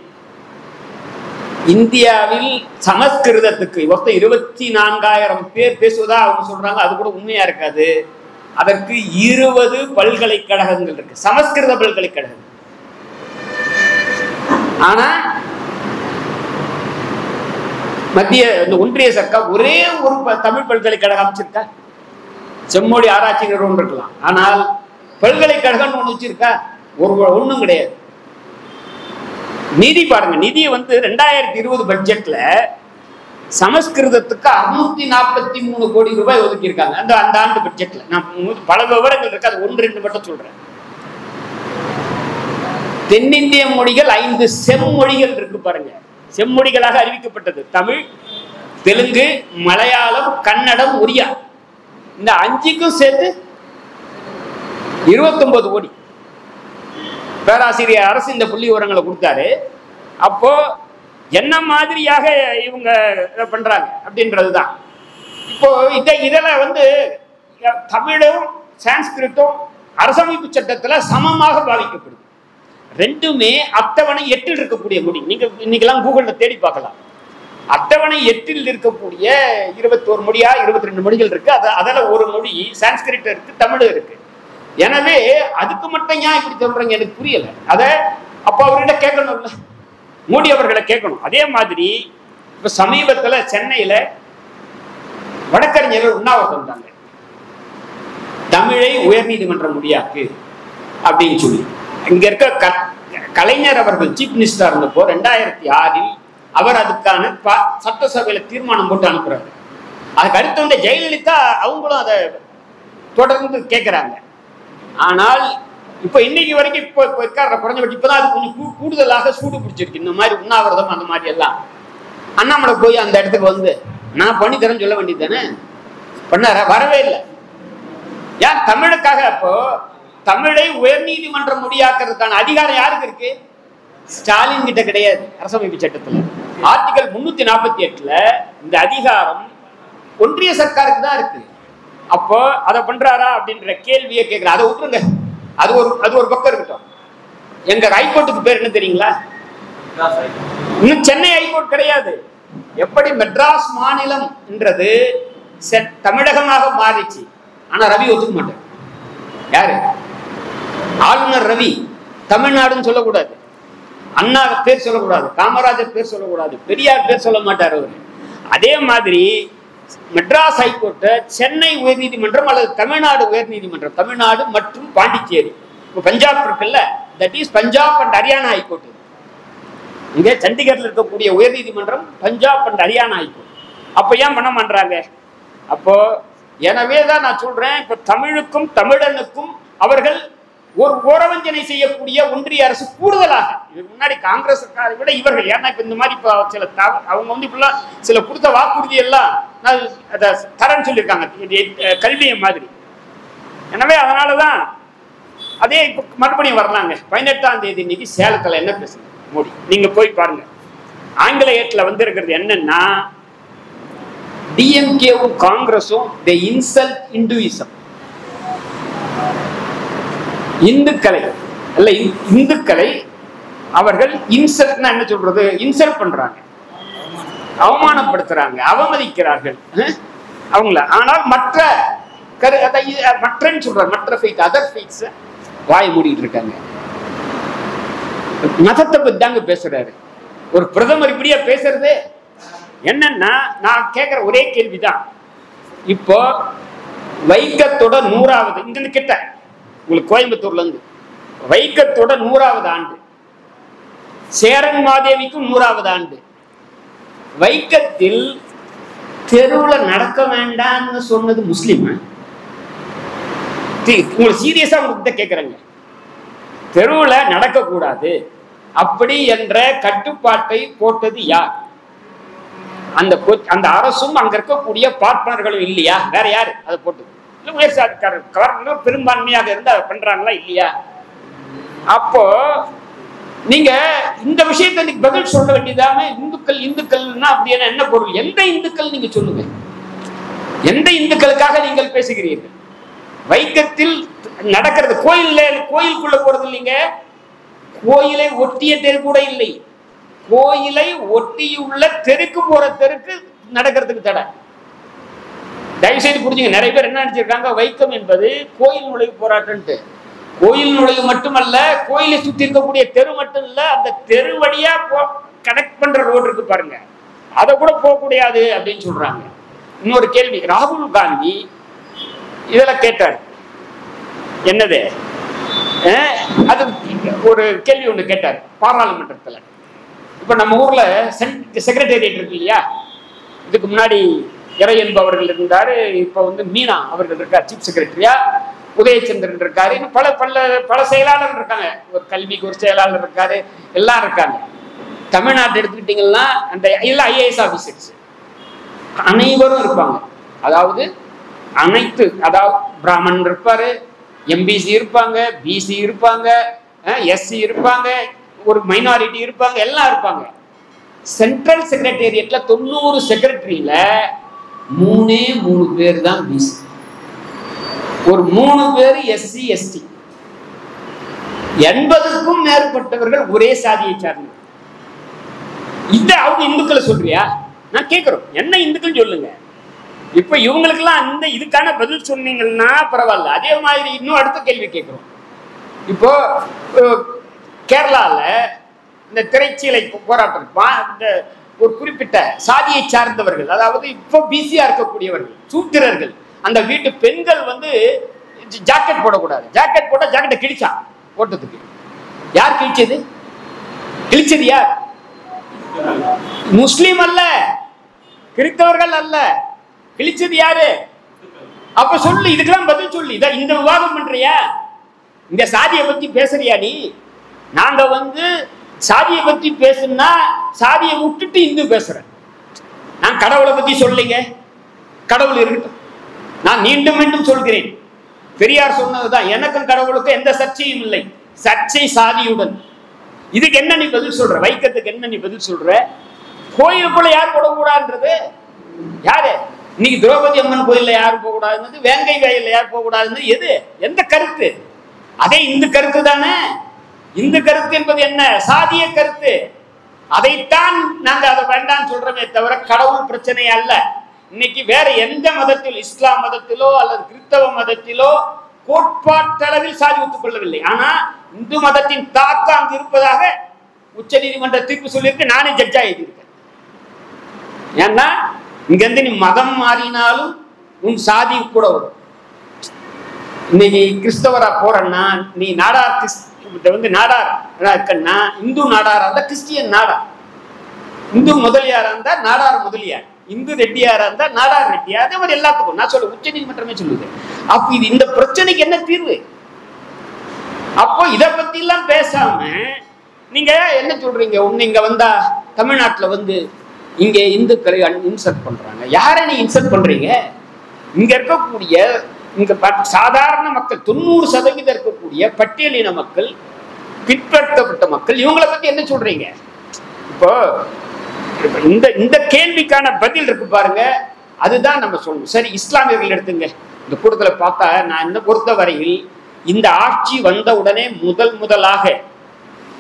இந்தியாவில் சமஸ்கிருதத்துக்கு 24,000 பேர் பேசுவதா அவங்க சொல்றாங்க. அது கூட உண்மையா இருக்காது. அதற்கு 20 பல்கலைக்கழகங்கள் இருக்கு, சமஸ்கிருத பல்கலைக்கழகம். ஆனா மத்திய ஒன்றிய சர்க்கார் ஒரே ஒரு தமிழ் பல்கலைக்கழகம் அமைச்சிருக்கா? செம்மொழி ஆராய்ச்சி நிறுவனம் இருக்கலாம், ஆனால் பல்கலைக்கழகம் ஒண்ணு வச்சிருக்கா? ஒண்ணும் கிடையாது. நிதி பாருங்க, நிதியை வந்து 2020 பட்ஜெட்ல சமஸ்கிருதத்துக்கு 643 கோடி ரூபாய் ஒதுக்கி இருக்காங்க. அந்த ஆண்டு பட்ஜெட்ல நான் பல விவரங்கள் இருக்கு, அது 1-2 மட்டும் சொல்றேன். தென்னிந்திய மொழிகள் 5 செம்மொழிகள் இருக்கு பாருங்க, செம்மொழிகளாக அறிவிக்கப்பட்டது. தமிழ், தெலுங்கு, மலையாளம், கன்னடம், ஒரியா. இந்த 5க்கும் சேர்த்து 29 கோடி. பேராசிரியர் அரசு இந்த புள்ளி விவரங்களை கொடுத்தாரு. அப்போ என்ன மாதிரியாக இவங்க பண்றாங்க அப்படின்றதுதான். இப்போ இதெல்லாம் வந்து தமிழும் சான்ஸ்கிரிட்டும் அரசமைப்பு சட்டத்துல சமமாக பாவிக்கப்படுது. ரெண்டுமே அட்டவணை 8 இருக்கக்கூடிய மொழி. நீங்க இன்னைக்கெல்லாம் கூகுள்ல தேடி பார்க்கலாம். அட்டவணை 8 இருக்கக்கூடிய 21 மொழியா 22 மொழிகள் இருக்கு. அதில் ஒரு மொழி சான்ஸ்கிரிட் இருக்கு, தமிழ் இருக்கு. எனவே அதுக்கு மட்டும் ஏன் இப்படி சொல்றீங்க எனக்கு புரியல. அதை அப்போ அவர்கிட்ட கேட்கணும்ல, மோடி அவர்களை கேட்கணும். அதே மாதிரி இப்ப சமீபத்துல சென்னையில வழக்கறிஞர்கள் உண்ணாவிரதம் வந்தாங்க, தமிழை உயர்நீதிமன்ற மொழியாக்கு அப்படின்னு சொல்லி. இங்க இருக்க கலைஞர் அவர்கள் சீஃப் மினிஸ்டர் இருந்தப்போ 2006 அவர் அதுக்கான சட்டசபையில தீர்மானம் போட்டு அனுப்புறாரு. அதுக்கு அடுத்து வந்து ஜெயலலிதா அவங்களும் அதை தொடர்ந்து கேட்கிறாங்க. ஆனால் இப்ப இன்னைக்கு வரைக்கும் இப்போ இருக்கார குறைஞ்சபட்சம் இப்பதான் அது கொஞ்சம் கூடுதலாக சூடு பிடிச்சிருக்கு. இந்த மாதிரி உண்ணாவிரதம் அந்த மாதிரி எல்லாம் அண்ணாமலை போய் அந்த இடத்துக்கு வந்து நான் பண்ணி தரேன்னு சொல்ல வேண்டியது தானே, பண்ணார? வரவே இல்லை. ஏன்? தமிழுக்காக. அப்போ தமிழை உயர்நீதிமன்ற மொழியாக்குறதுக்கான அதிகாரம் யாருக்கு இருக்கு? ஸ்டாலின் கிட்ட கிடையாது. அரசமைப்பு சட்டத்துல ஆர்டிகல் 348ல இந்த அதிகாரம் ஒன்றிய சர்க்காருக்கு தான் இருக்கு. அப்போ அதை பண்றாரா அப்படின்ற கேள்வியை கேட்கிற. அதை விட்டுருங்க, அது ஒரு பக்கம் இருக்கட்டும். எங்க ஹைகோர்ட்டுக்கு பேர் என்ன தெரியுங்களா? இன்னும் சென்னை ஹைகோர்ட் கிடையாது. எப்படி மெட்ராஸ் மாநிலம் என்றது தமிழகமாக மாறிச்சு, ஆனா ரவி ஒத்துக்க மாட்டார். யாரு? ஆளுநர் ரவி. தமிழ்நாடுன்னு சொல்லக்கூடாது, அண்ணா பேர் சொல்லக்கூடாது, காமராஜர் பேர் சொல்லக்கூடாது, பெரியார் பேர் சொல்ல மாட்டார் அவரு. அதே மாதிரி மெட்ராஸ் ஹைகோர்ட்டை சென்னை உயர்நீதிமன்றம் அல்லது தமிழ்நாடு உயர்நீதிமன்றம், தமிழ்நாடு மற்றும் பாண்டிச்சேரி, இப்போ பஞ்சாப் இருக்குல்ல, that is Punjab and Haryana high court. இங்கே சண்டிகர்ல இருக்கக்கூடிய உயர்நீதிமன்றம் பஞ்சாப் அண்ட் ஹரியானா ஹைகோர்ட். அப்போ ஏன் பண்ண மாட்டாங்க? அப்போ எனவே தான் நான் சொல்றேன், இப்போ தமிழுக்கும் தமிழனுக்கும் அவர்கள் ஒரு ஓரவஞ்சனை செய்யக்கூடிய ஒன்றிய அரசு கூடுதலாக. இதுக்கு முன்னாடி காங்கிரஸ் விட இவர்கள், ஏன்னா இப்ப இந்த மாதிரி சில அவங்க வந்து இப்பெல்லாம் சில கொடுத்த வாக்குறுதி எல்லாம் அதை தரேன்னு சொல்லியிருக்காங்க, கல்வியை மாதிரி. எனவே அதனாலதான் அதே இப்ப மறுபடியும் வரலாங்க. 18ஆம் தேதி இன்னைக்கு சேலத்துல என்ன பேசுங்க மோடி, நீங்க போய் பாருங்க. ஆங்கில ஏட்டில் வந்து இருக்கிறது என்னன்னா, டிஎம்கேவும் காங்கிரஸும் they insult Hinduism. இந்துக்களை அல்ல, இந்துக்களை அவர்கள் இன்சல்ட்னா என்ன சொல்றது, இன்சல்ட் பண்றாங்க, அவமானப்படுத்துறாங்க, அவமதிக்கிறார்கள் அவங்கள. ஆனால் மற்ற மற்றன்னு சொல்றாங்க, மற்ற ஃபெய்த், அதர் ஃபெய்த்ஸ் வாய் மூடிட்டு இருக்காங்க. மதத்தை பத்தி தாங்க பேசுறாரு ஒரு பிரதமர். இப்படியா பேசுறது? என்னன்னா நான் கேட்கிற ஒரே கேள்விதான். இப்போ வைக்கத்தோட 100வது இங்க கிட்ட உங்களுக்கு கோயம்புத்தூர்ல இருந்து வைக்கத்தோட 100வது ஆண்டு, சேரன் மாதேவிக்கும் 100வது ஆண்டு. வைக்கத்தில் தெருவில் நடக்க வேண்டாம்னு சொன்னது முஸ்லீம்? உங்களுக்கு சீரியஸா உங்ககிட்ட கேட்கறேங்க. தெருவில் நடக்கக்கூடாது அப்படி என்ற கட்டுப்பாட்டை போட்டது யார்? அந்த அரசும் அங்க இருக்கக்கூடிய பார்ட்னர்களும் இல்லையா? வேற யாரு அதை போட்டது? உயர் சாதிக்காரர் பெரும்பான்மையாக இருந்து அதை பண்றாங்களா இல்லையா? அப்போ நீங்க இந்த விஷயத்தை பதில் சொல்ல வேண்டியதாம இந்துக்கள்னா அப்படின்னா என்ன பொருள்? எந்த இந்துக்கள் நீங்க சொல்லுங்க. எந்த இந்துக்களுக்காக நீங்கள் பேசுகிறீர்கள்? வைக்கத்தில் நடக்கிறது கோயிலுக்குள்ள போறது இல்லைங்க. கோயிலை ஒட்டிய தெரு கூட இல்லை. கோயிலை ஒட்டியுள்ள தெருக்கு போற தெருக்கு நடக்கிறதுக்கு தடை. தயவு செய்து புரிஞ்சுங்க. நிறைய பேர் என்ன நினைச்சிருக்காங்க, வைக்கம் என்பது கோயில் நுழைவு போராட்டம்ட்டு. கோயில் நுழைவு மட்டுமல்ல, கோயிலை சுத்தி இருக்கக்கூடிய தெரு மட்டும் இல்ல, அந்த தெரு வழியா கனெக்ட் பண்ற ரோடு இருக்கு பாருங்க, அதை கூட போகக்கூடாது அப்படின்னு சொல்றாங்க. இன்னொரு கேள்வி, ராகுல் காந்தி இதெல்லாம் கேட்டார். என்னது அது ஒரு கேள்வி ஒண்ணு கேட்டார் பாராளுமன்றத்துல. இப்ப நம்ம ஊர்ல செக்ரட்டேரியட் இருக்கு இல்லையா, இதுக்கு முன்னாடி இறை என்பவர்கள் இருந்தாரு, இப்ப மீனா அவர்கள் இருக்கார் சீஃப் செக்ரட்டரியா, உதயச்சந்திரன் இருக்காரு, இன்னும் பல பல பல செயலாளர் இருக்காங்க. ஒரு கல்விக்கு ஒரு செயலாளர் இருக்காரு, எல்லாம் இருக்காங்க. தமிழ்நாட்டை எடுத்துக்கிட்டீங்கன்னா அந்த எல்லாம் ஐஏஎஸ் ஆபீசர்ஸ் அனைவரும் இருப்பாங்க. அதாவது அனைத்து, அதாவது பிராமணன் இருப்பாரு, எம்பிசி இருப்பாங்க, பிசி இருப்பாங்க, எஸ்சி இருப்பாங்க, ஒரு மைனாரிட்டி இருப்பாங்க, எல்லாம் இருப்பாங்க. சென்ட்ரல் செக்ரட்டேரியட்ல 90 செக்ரட்டரியில 3 பேர் தான் பிசி, ஒரு 3 பேர் எஸ்சி எஸ்டி. 80க்கும் மேற்பட்டவர்கள் ஒரே சாதியை சார்ந்த. இத அவங்க இந்துக்களை சொல்றியா? நான் கேட்கிறோம், என்ன இந்துக்கள் சொல்லுங்க. இப்ப இவங்களுக்கெல்லாம் அந்த இதுக்கான பதில் சொன்னீங்கன்னா பரவாயில்ல. அதே மாதிரி இன்னும் அடுத்த கேள்வி கேட்கிறோம். இப்போ கேரளால இந்த திரைச்சீலை போராட்டம், இந்த ஒரு குறிப்பிட்ட சாதியை சார்ந்தவர்கள், அதாவது இப்போ பிசியா இருக்கக்கூடியவர்கள், சூத்திரர்கள், அந்த வீட்டு பெண்கள் ஜாக்கெட் போடக்கூடாது. ஜாக்கெட் போட்டா ஜாக்கெட்டை கிழிச்சா போட்டதுக்கு. யார் கிழிச்சது? கிழிச்சது யார்? முஸ்லீம் அல்ல, கிறிஸ்தவர்கள் அல்ல, கிழிச்சது யாரு? அப்ப சொல்லு, இதுக்கெல்லாம் பதில் சொல்லு. இந்த விவாதம் பண்றியா? இந்த சாதியை பத்தி பேசுறியா நீ? நாங்க சாதியை பத்தி பேசுனா சாதியை விட்டுட்டு இந்து பேசுறேன். நான் கடவுளை பத்தி சொல்லிங்க, கடவுள் இருக்கட்டும். நான் மீண்டும் மீண்டும் சொல்கிறேன், பெரியார் சொன்னதுதான், எனக்கும் கடவுளுக்கும் எந்த சர்ச்சையும் இல்லை, சர்ச்சை சாதியுடன். இதுக்கு என்ன நீ பதில் சொல்ற? வைக்கத்துக்கு என்ன நீ பதில் சொல்ற? கோயிலுக்குள்ள யார் போடக்கூடாதுன்றது யாரு? இன்னைக்கு திரௌபதி அம்மன் கோயில்ல யாரும் போக கூடாதுன்னு, வேங்கை வயல்ல யார் போக கூடாதுன்னு எது? எந்த கருத்து? அதே இந்து கருத்து தானே. இந்து கருத்து என்பது என்ன? சாதிய கருத்து. அதைத்தான் நாங்க அதை வேண்டாம் சொல்றோமே தவிர கடவுள் பிரச்சனை அல்ல. இன்னைக்கு வேற எந்த மதத்தில், இஸ்லாம் மதத்திலோ அல்லது கிறிஸ்தவ மதத்திலோ கோட்பாட்டளவில் சாதி ஒத்துக்கொள்ளவில்லை. ஆனா இந்து மதத்தின் தாக்கம் அங்கு இருப்பதாக உச்ச நீதிமன்ற தீர்ப்பு சொல்லியிருக்கு. நானே ஜட்ஜா எழுதியிருக்கேன். ஏன்னா இங்க இருந்து நீ மதம் மாறினாலும் உன் சாதி கூட வரும். இன்னைக்கு கிறிஸ்தவரா போறன்னா நீ நாடார் நாடார் இருக்கன்னா, இந்து நாடாரா இருந்தா கிறிஸ்டியன் நாடார், இந்து முதலியாரா இருந்தா நாடார் முதலியார், இந்து ரெட்டியாரா இருந்தா நாடார் ரெட்டியார். அதே மாதிரி எல்லாத்துக்கும் நான் சொல்ல உச்ச நீதிமன்றமே சொல்லுது. அப்ப இது இந்த பிரச்சனைக்கு என்ன தீர்வு? அப்போ இத பத்தி எல்லாம் பேசாம நீங்க என்ன சொல்றீங்க? ஒண்ணு இங்க வந்தா தமிழ்நாட்டுல இங்க இந்துக்களை இன்சல்ட் பண்றாங்க. யாரை நீ இன்சல்ட் பண்றீங்க? இங்க இருக்கக்கூடிய இங்க சாதாரண மக்கள் 90% இருக்கக்கூடிய பட்டியலின மக்கள், பிற்படுத்தப்பட்ட மக்கள், இவங்களை பத்தி என்ன சொல்றீங்க? இப்போ இந்த கேள்விக்கான பதில் இருக்கு பாருங்க, அதுதான் நம்ம சொல்லணும். சரி, இஸ்லாமியர்கள் எடுத்துங்க. இந்த கூட்டத்தில் பார்த்தா நான் என்ன பொறுத்த வரையில் இந்த ஆட்சி வந்த உடனே முதலாக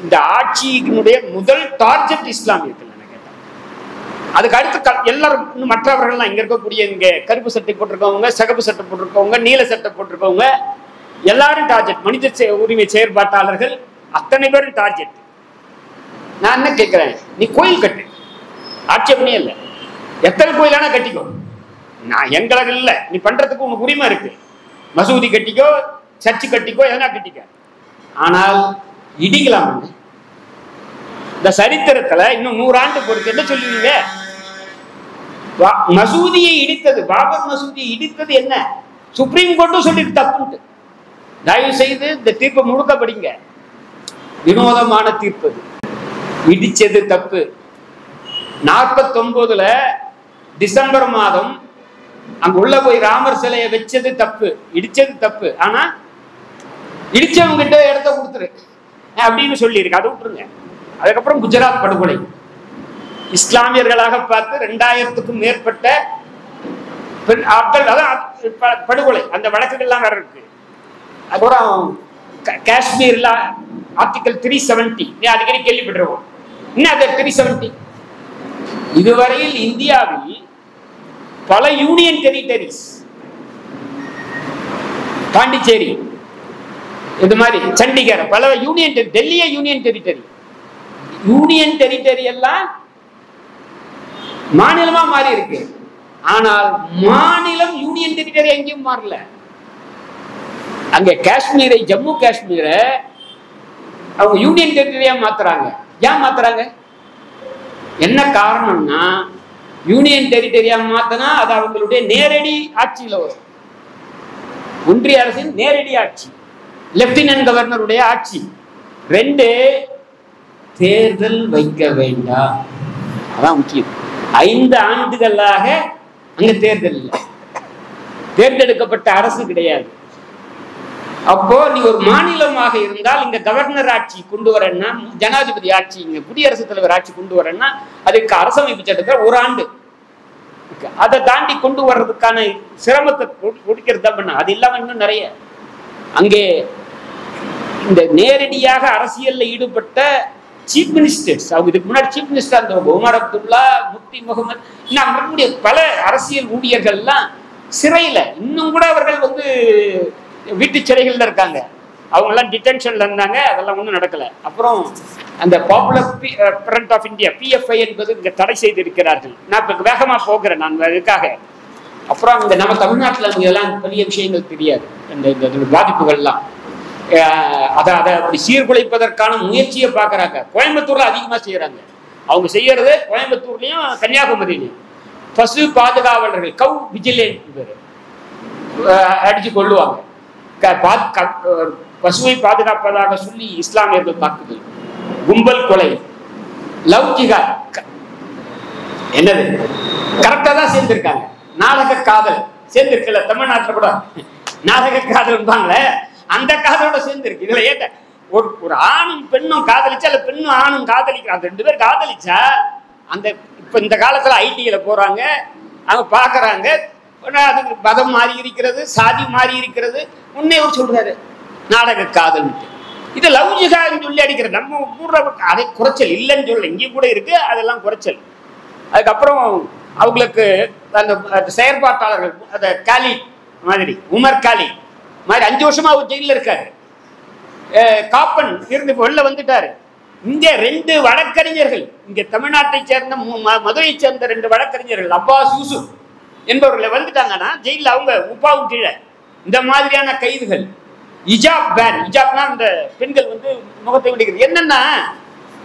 இந்த ஆட்சியினுடைய முதல் டார்கெட் இஸ்லாமியர்கள். அதுக்கு அடுத்து எல்லாரும் மற்றவர்கள்லாம் இங்க இருக்கக்கூடிய இங்க கருப்பு சட்டை போட்டிருக்கவங்க, சிகப்பு சட்டை போட்டிருக்கவங்க, நீல சட்டை போட்டிருக்கவங்க எல்லாரும் டார்கெட். மனித உரிமை செயற்பாட்டாளர்கள் அத்தனை பேரும் டார்கெட். நான் என்ன கேட்கிறேன், நீ கோயில் கட்டு, ஆட்சேபனே இல்லை, எத்தனை கோயிலானா கட்டிக்கோ, நான் எங்களுக்கு இல்லை, நீ பண்றதுக்கு உனக்கு உரிமை இருக்கு. மசூதி கட்டிக்கோ, சர்ச்சு கட்டிக்கோ, எதனா கட்டிக்க. ஆனால் இடிக்கலாம். இந்த சரித்திரத்துல இன்னும் 100 ஆண்டு பொறுத்து என்ன சொல்லுவீங்க? மசூதியை இடித்தது, பாபர் மசூதியை இடித்தது என்ன? சுப்ரீம் கோர்ட்டும் சொல்லி தப்புட்டு. தயவு செய்து இந்த தீர்ப்பை முழுக்க படிங்க. வினோதமான தீர்ப்பு. இடிச்சது தப்பு. 49ல டிசம்பர் மாதம் அங்க உள்ள போய் ராமர் சிலையை வச்சது தப்பு, இடிச்சது தப்பு. ஆனா இடிச்சவங்க கிட்ட இடத்த கொடுத்துரு அப்படின்னு சொல்லி இருக்கு, அதை விட்டுருங்க. அதுக்கப்புறம் குஜராத் படுகொலை, இஸ்லாமியர்களாக பார்த்து 2000க்கும் மேற்பட்ட ஆட்கள் படுகொலை, அந்த வழக்குகள்லாம் வேற இருக்கு. அப்புறம் காஷ்மீர்ல ஆர்டிகல் 370 அடிக்கடி கேள்விப்பட்டிருக்கோம். என்ன அது 370? இதுவரையில் இந்தியாவில் பல யூனியன் டெரிட்டரிஸ், பாண்டிச்சேரி இது மாதிரி, சண்டிகர், பல யூனியன், டெல்லியே யூனியன் டெரிட்டரி. யூனியன் டெரிட்டரி எல்லாம் மாநிலமா மாறி இருக்கு. ஆனால் மாநிலம் யூனியன் டெரிட்டரி எங்கேயும் மாறல. அங்க காஷ்மீரை, ஜம்மு காஷ்மீரை அவங்க யூனியன் டெரிட்டரியா மாத்துறாங்க. ஏன் மாத்துறாங்க? என்ன காரணம்னா, யூனியன் டெரிட்டரியா மாத்தினா அது அவங்களுடைய நேரடி ஆட்சியில வரும். ஒன்றிய அரசின் நேரடி ஆட்சி, லெப்டினன்ட் கவர்னருடைய ஆட்சி. 2, தேர்தல் வைக்க வேண்டாம். அதான் முக்கியம். 5 ஆண்டுகளாக அங்க தேர்தல் இல்லை, தேர்ந்தெடுக்கப்பட்ட அரசு கிடையாது. அப்போ நீ ஒரு மாநிலமாக இருந்தால் இங்க கவர்னர் ஆட்சி கொண்டு வரேன்னா, ஜனாதிபதி ஆட்சி, இங்க குடியரசுத் தலைவர் ஆட்சி கொண்டு வரேன்னா அதுக்கு அரசமைப்பு சட்டத்தை 1 ஆண்டு, அதை தாண்டி கொண்டு வர்றதுக்கான சிரமத்தை கொடுக்கிறது தான் பண்ண. அது இல்லாம இன்னும் நிறைய அங்கே இந்த நேரடியாக அரசியல்ல ஈடுபட்ட சீஃப் மினிஸ்டர்ஸ், அவங்க இதுக்கு முன்னாடி சீஃப் மினிஸ்டர் அந்த உமர் அப்துல்லா, முஃப்தி முகமது, இன்னும் பல அரசியல் ஊழியர்கள்லாம் சிறையில, இன்னும் கூட அவர்கள் வீட்டு சிறைகள்ல இருக்காங்க. அவங்க எல்லாம் டிடென்ஷன்ல இருந்தாங்க. அதெல்லாம் ஒன்றும் நடக்கல. அப்புறம் அந்த popular front of India, PFI என்பது இங்க தடை செய்திருக்கிறார்கள். நான் இப்ப வேகமா போகிறேன் நான் அதுக்காக. அப்புறம் இந்த நம்ம தமிழ்நாட்டில் இதெல்லாம் பெரிய விஷயங்கள் தெரியாது, இந்த பாதிப்புகள்லாம். அதை அப்படி சீர்குலைப்பதற்கான முயற்சியை பார்க்குறாங்க. கோயம்புத்தூர்ல அதிகமாக செய்யறாங்க. அவங்க செய்யறது கோயம்புத்தூர்லயும் கன்னியாகுமரியிலையும். பசு பாதுகாவலர்கள், கவ் விஜிலன்ட் பேரு, அடிச்சு கொள்ளுவாங்க. பசுவை பாதுகாப்பதாக சொல்லி இஸ்லாமியர்கள் தாக்குதல், கும்பல் கொலை, லவ் ஜிஹாத். என்னது கரெக்டா தான் சேர்ந்திருக்காங்க. நாடக காதல் சேர்ந்திருக்கல, தமிழ்நாட்டில் கூட நாடக காதல் அந்த காதலோட சேர்ந்திருக்கு. இதுல ஏட்ட ஒரு ஆணும் பெண்ணும் காதலிச்சா, இல்ல பெண்ணும் ஆணும் காதலிக்கிறாங்க, 2 பேர் காதலிச்சா, அந்த இப்ப இந்த காலத்துல ஐடியில போறாங்க, அவங்க பாக்குறாங்க, அது மதம் மாறி இருக்கிறது, சாதி மாறி இருக்கிறது. முன்னே ஒரு சொல்றாரு நாடக காதல், இது லவ் ஜிஹாத்னு சொல்லி அடிக்கிறது. நம்ம ஊர்ல அதை குறைச்சல் இல்லைன்னு சொல்ல, இங்கேயும் கூட இருக்கு, அதெல்லாம் குறைச்சல். அதுக்கப்புறம் அவங்களுக்கு அந்த செயற்பாட்டாளர்கள், அந்த காலி மாதிரி, உமர் காலி மாதிரி 5 வருஷமா அவர் ஜெயில இருக்காரு. காப்பன் இருந்து வெளில வந்துட்டாரு. இங்க 2 வழக்கறிஞர்கள், இங்க தமிழ்நாட்டை சேர்ந்த, மதுரையை சேர்ந்த 2 வழக்கறிஞர்கள், அப்பாஸ் யூசுப் என்பவர்களை வந்துட்டாங்கன்னா ஜெயில அவங்க உப்பாவும் கீழே. இந்த மாதிரியான கைதுகள். இஜாப் பேன், இஜாப்னா இந்த பெண்கள் முகத்தை விடுகிறது. என்னன்னா,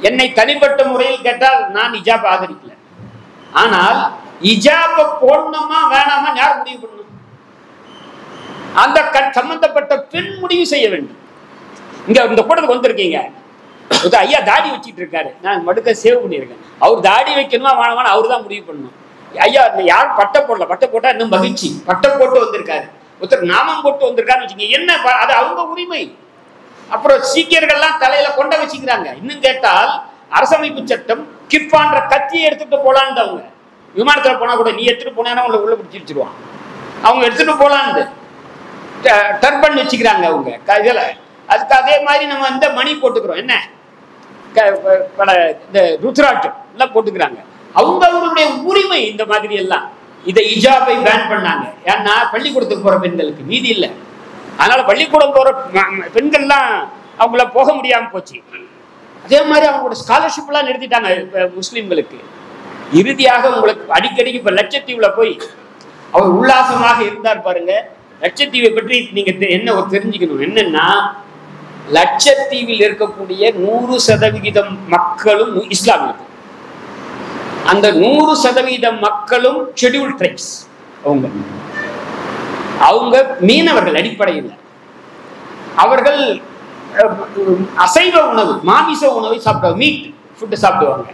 என்னை தனிப்பட்ட முறையில் கேட்டால் நான் இஜாப் ஆதரிக்கல. ஆனால் இஜாப போடணுமா வேணாமா யார் முடிவு பண்ணணும்? அந்த சம்பந்தப்பட்ட பெண் முடிவு செய்ய வேண்டும். இங்க இந்த கூட்டத்துக்கு வந்திருக்கீங்க, ஐயா தாடி வச்சிட்டு இருக்காரு, நான் மடுக்க சேவ் பண்ணியிருக்கேன். அவர் தாடி வைக்கணுமா வேணாமான்னு அவர் தான் முடிவு பண்ணணும். ஐயா யார் பட்டை போடல, பட்டை போட்டா இன்னும் மகிழ்ச்சி, பட்டை போட்டு வந்திருக்காரு, ஒருத்தர் நாமம் போட்டு வந்திருக்காருன்னு வச்சுக்கோங்க, என்ன அது அவங்க உரிமை. அப்புறம் சீக்கியர்கள்லாம் தலையில கொண்ட வச்சுக்கிறாங்க. இன்னும் கேட்டால் அரசமைப்பு சட்டம் கிப்பான்ற கத்தியை எடுத்துட்டு போலான்னு, அவங்க விமானத்துல போனா கூட நீ எடுத்துட்டு போனா உள்ள பிடிச்சி வச்சிருவான். அவங்க எடுத்துட்டு போலான்னு டர்பன் வச்சுக்கிறாங்க அவங்க இதில். அதுக்கு அதே மாதிரி நம்ம இந்த மணி போட்டுக்கிறோம், என்ன இந்த ருத்ராட்சம் எல்லாம் போட்டுக்கிறாங்க. அவங்களுடைய உரிமை இந்த மாதிரி எல்லாம். இதை ஹிஜாபை பேன் பண்ணாங்க. ஏன்னா பள்ளிக்கூடத்துக்கு போற பெண்களுக்கு மீதி இல்லை. அதனால பள்ளிக்கூடம் போற பெண்கள்லாம் அவங்கள போக முடியாம போச்சு. அதே மாதிரி அவங்களோட ஸ்காலர்ஷிப் எல்லாம் நிறுத்திட்டாங்க முஸ்லிம்களுக்கு. இறுதியாக உங்களுக்கு அடிக்கடிக்கு இப்ப லட்சத்தீவுல போய் அவர் உல்லாசமாக இருந்தார் பாருங்க. லட்சத்தீவை பற்றி நீங்க என்ன தெரிஞ்சுக்கணும் என்னன்னா, லட்சத்தீவில் இருக்கக்கூடிய 100% மக்களும் இஸ்லாமியர்கள். அந்த 100% மக்களும் ஷெட்யூல்ட் ட்ரைப்ஸ். அவங்க மீனவர்கள் அடிப்படையில். அவர்கள் அசைவ உணவு, மாமிச உணவை சாப்பிடுவாங்க, மீட் ஃபுட்டு சாப்பிடுவாங்க.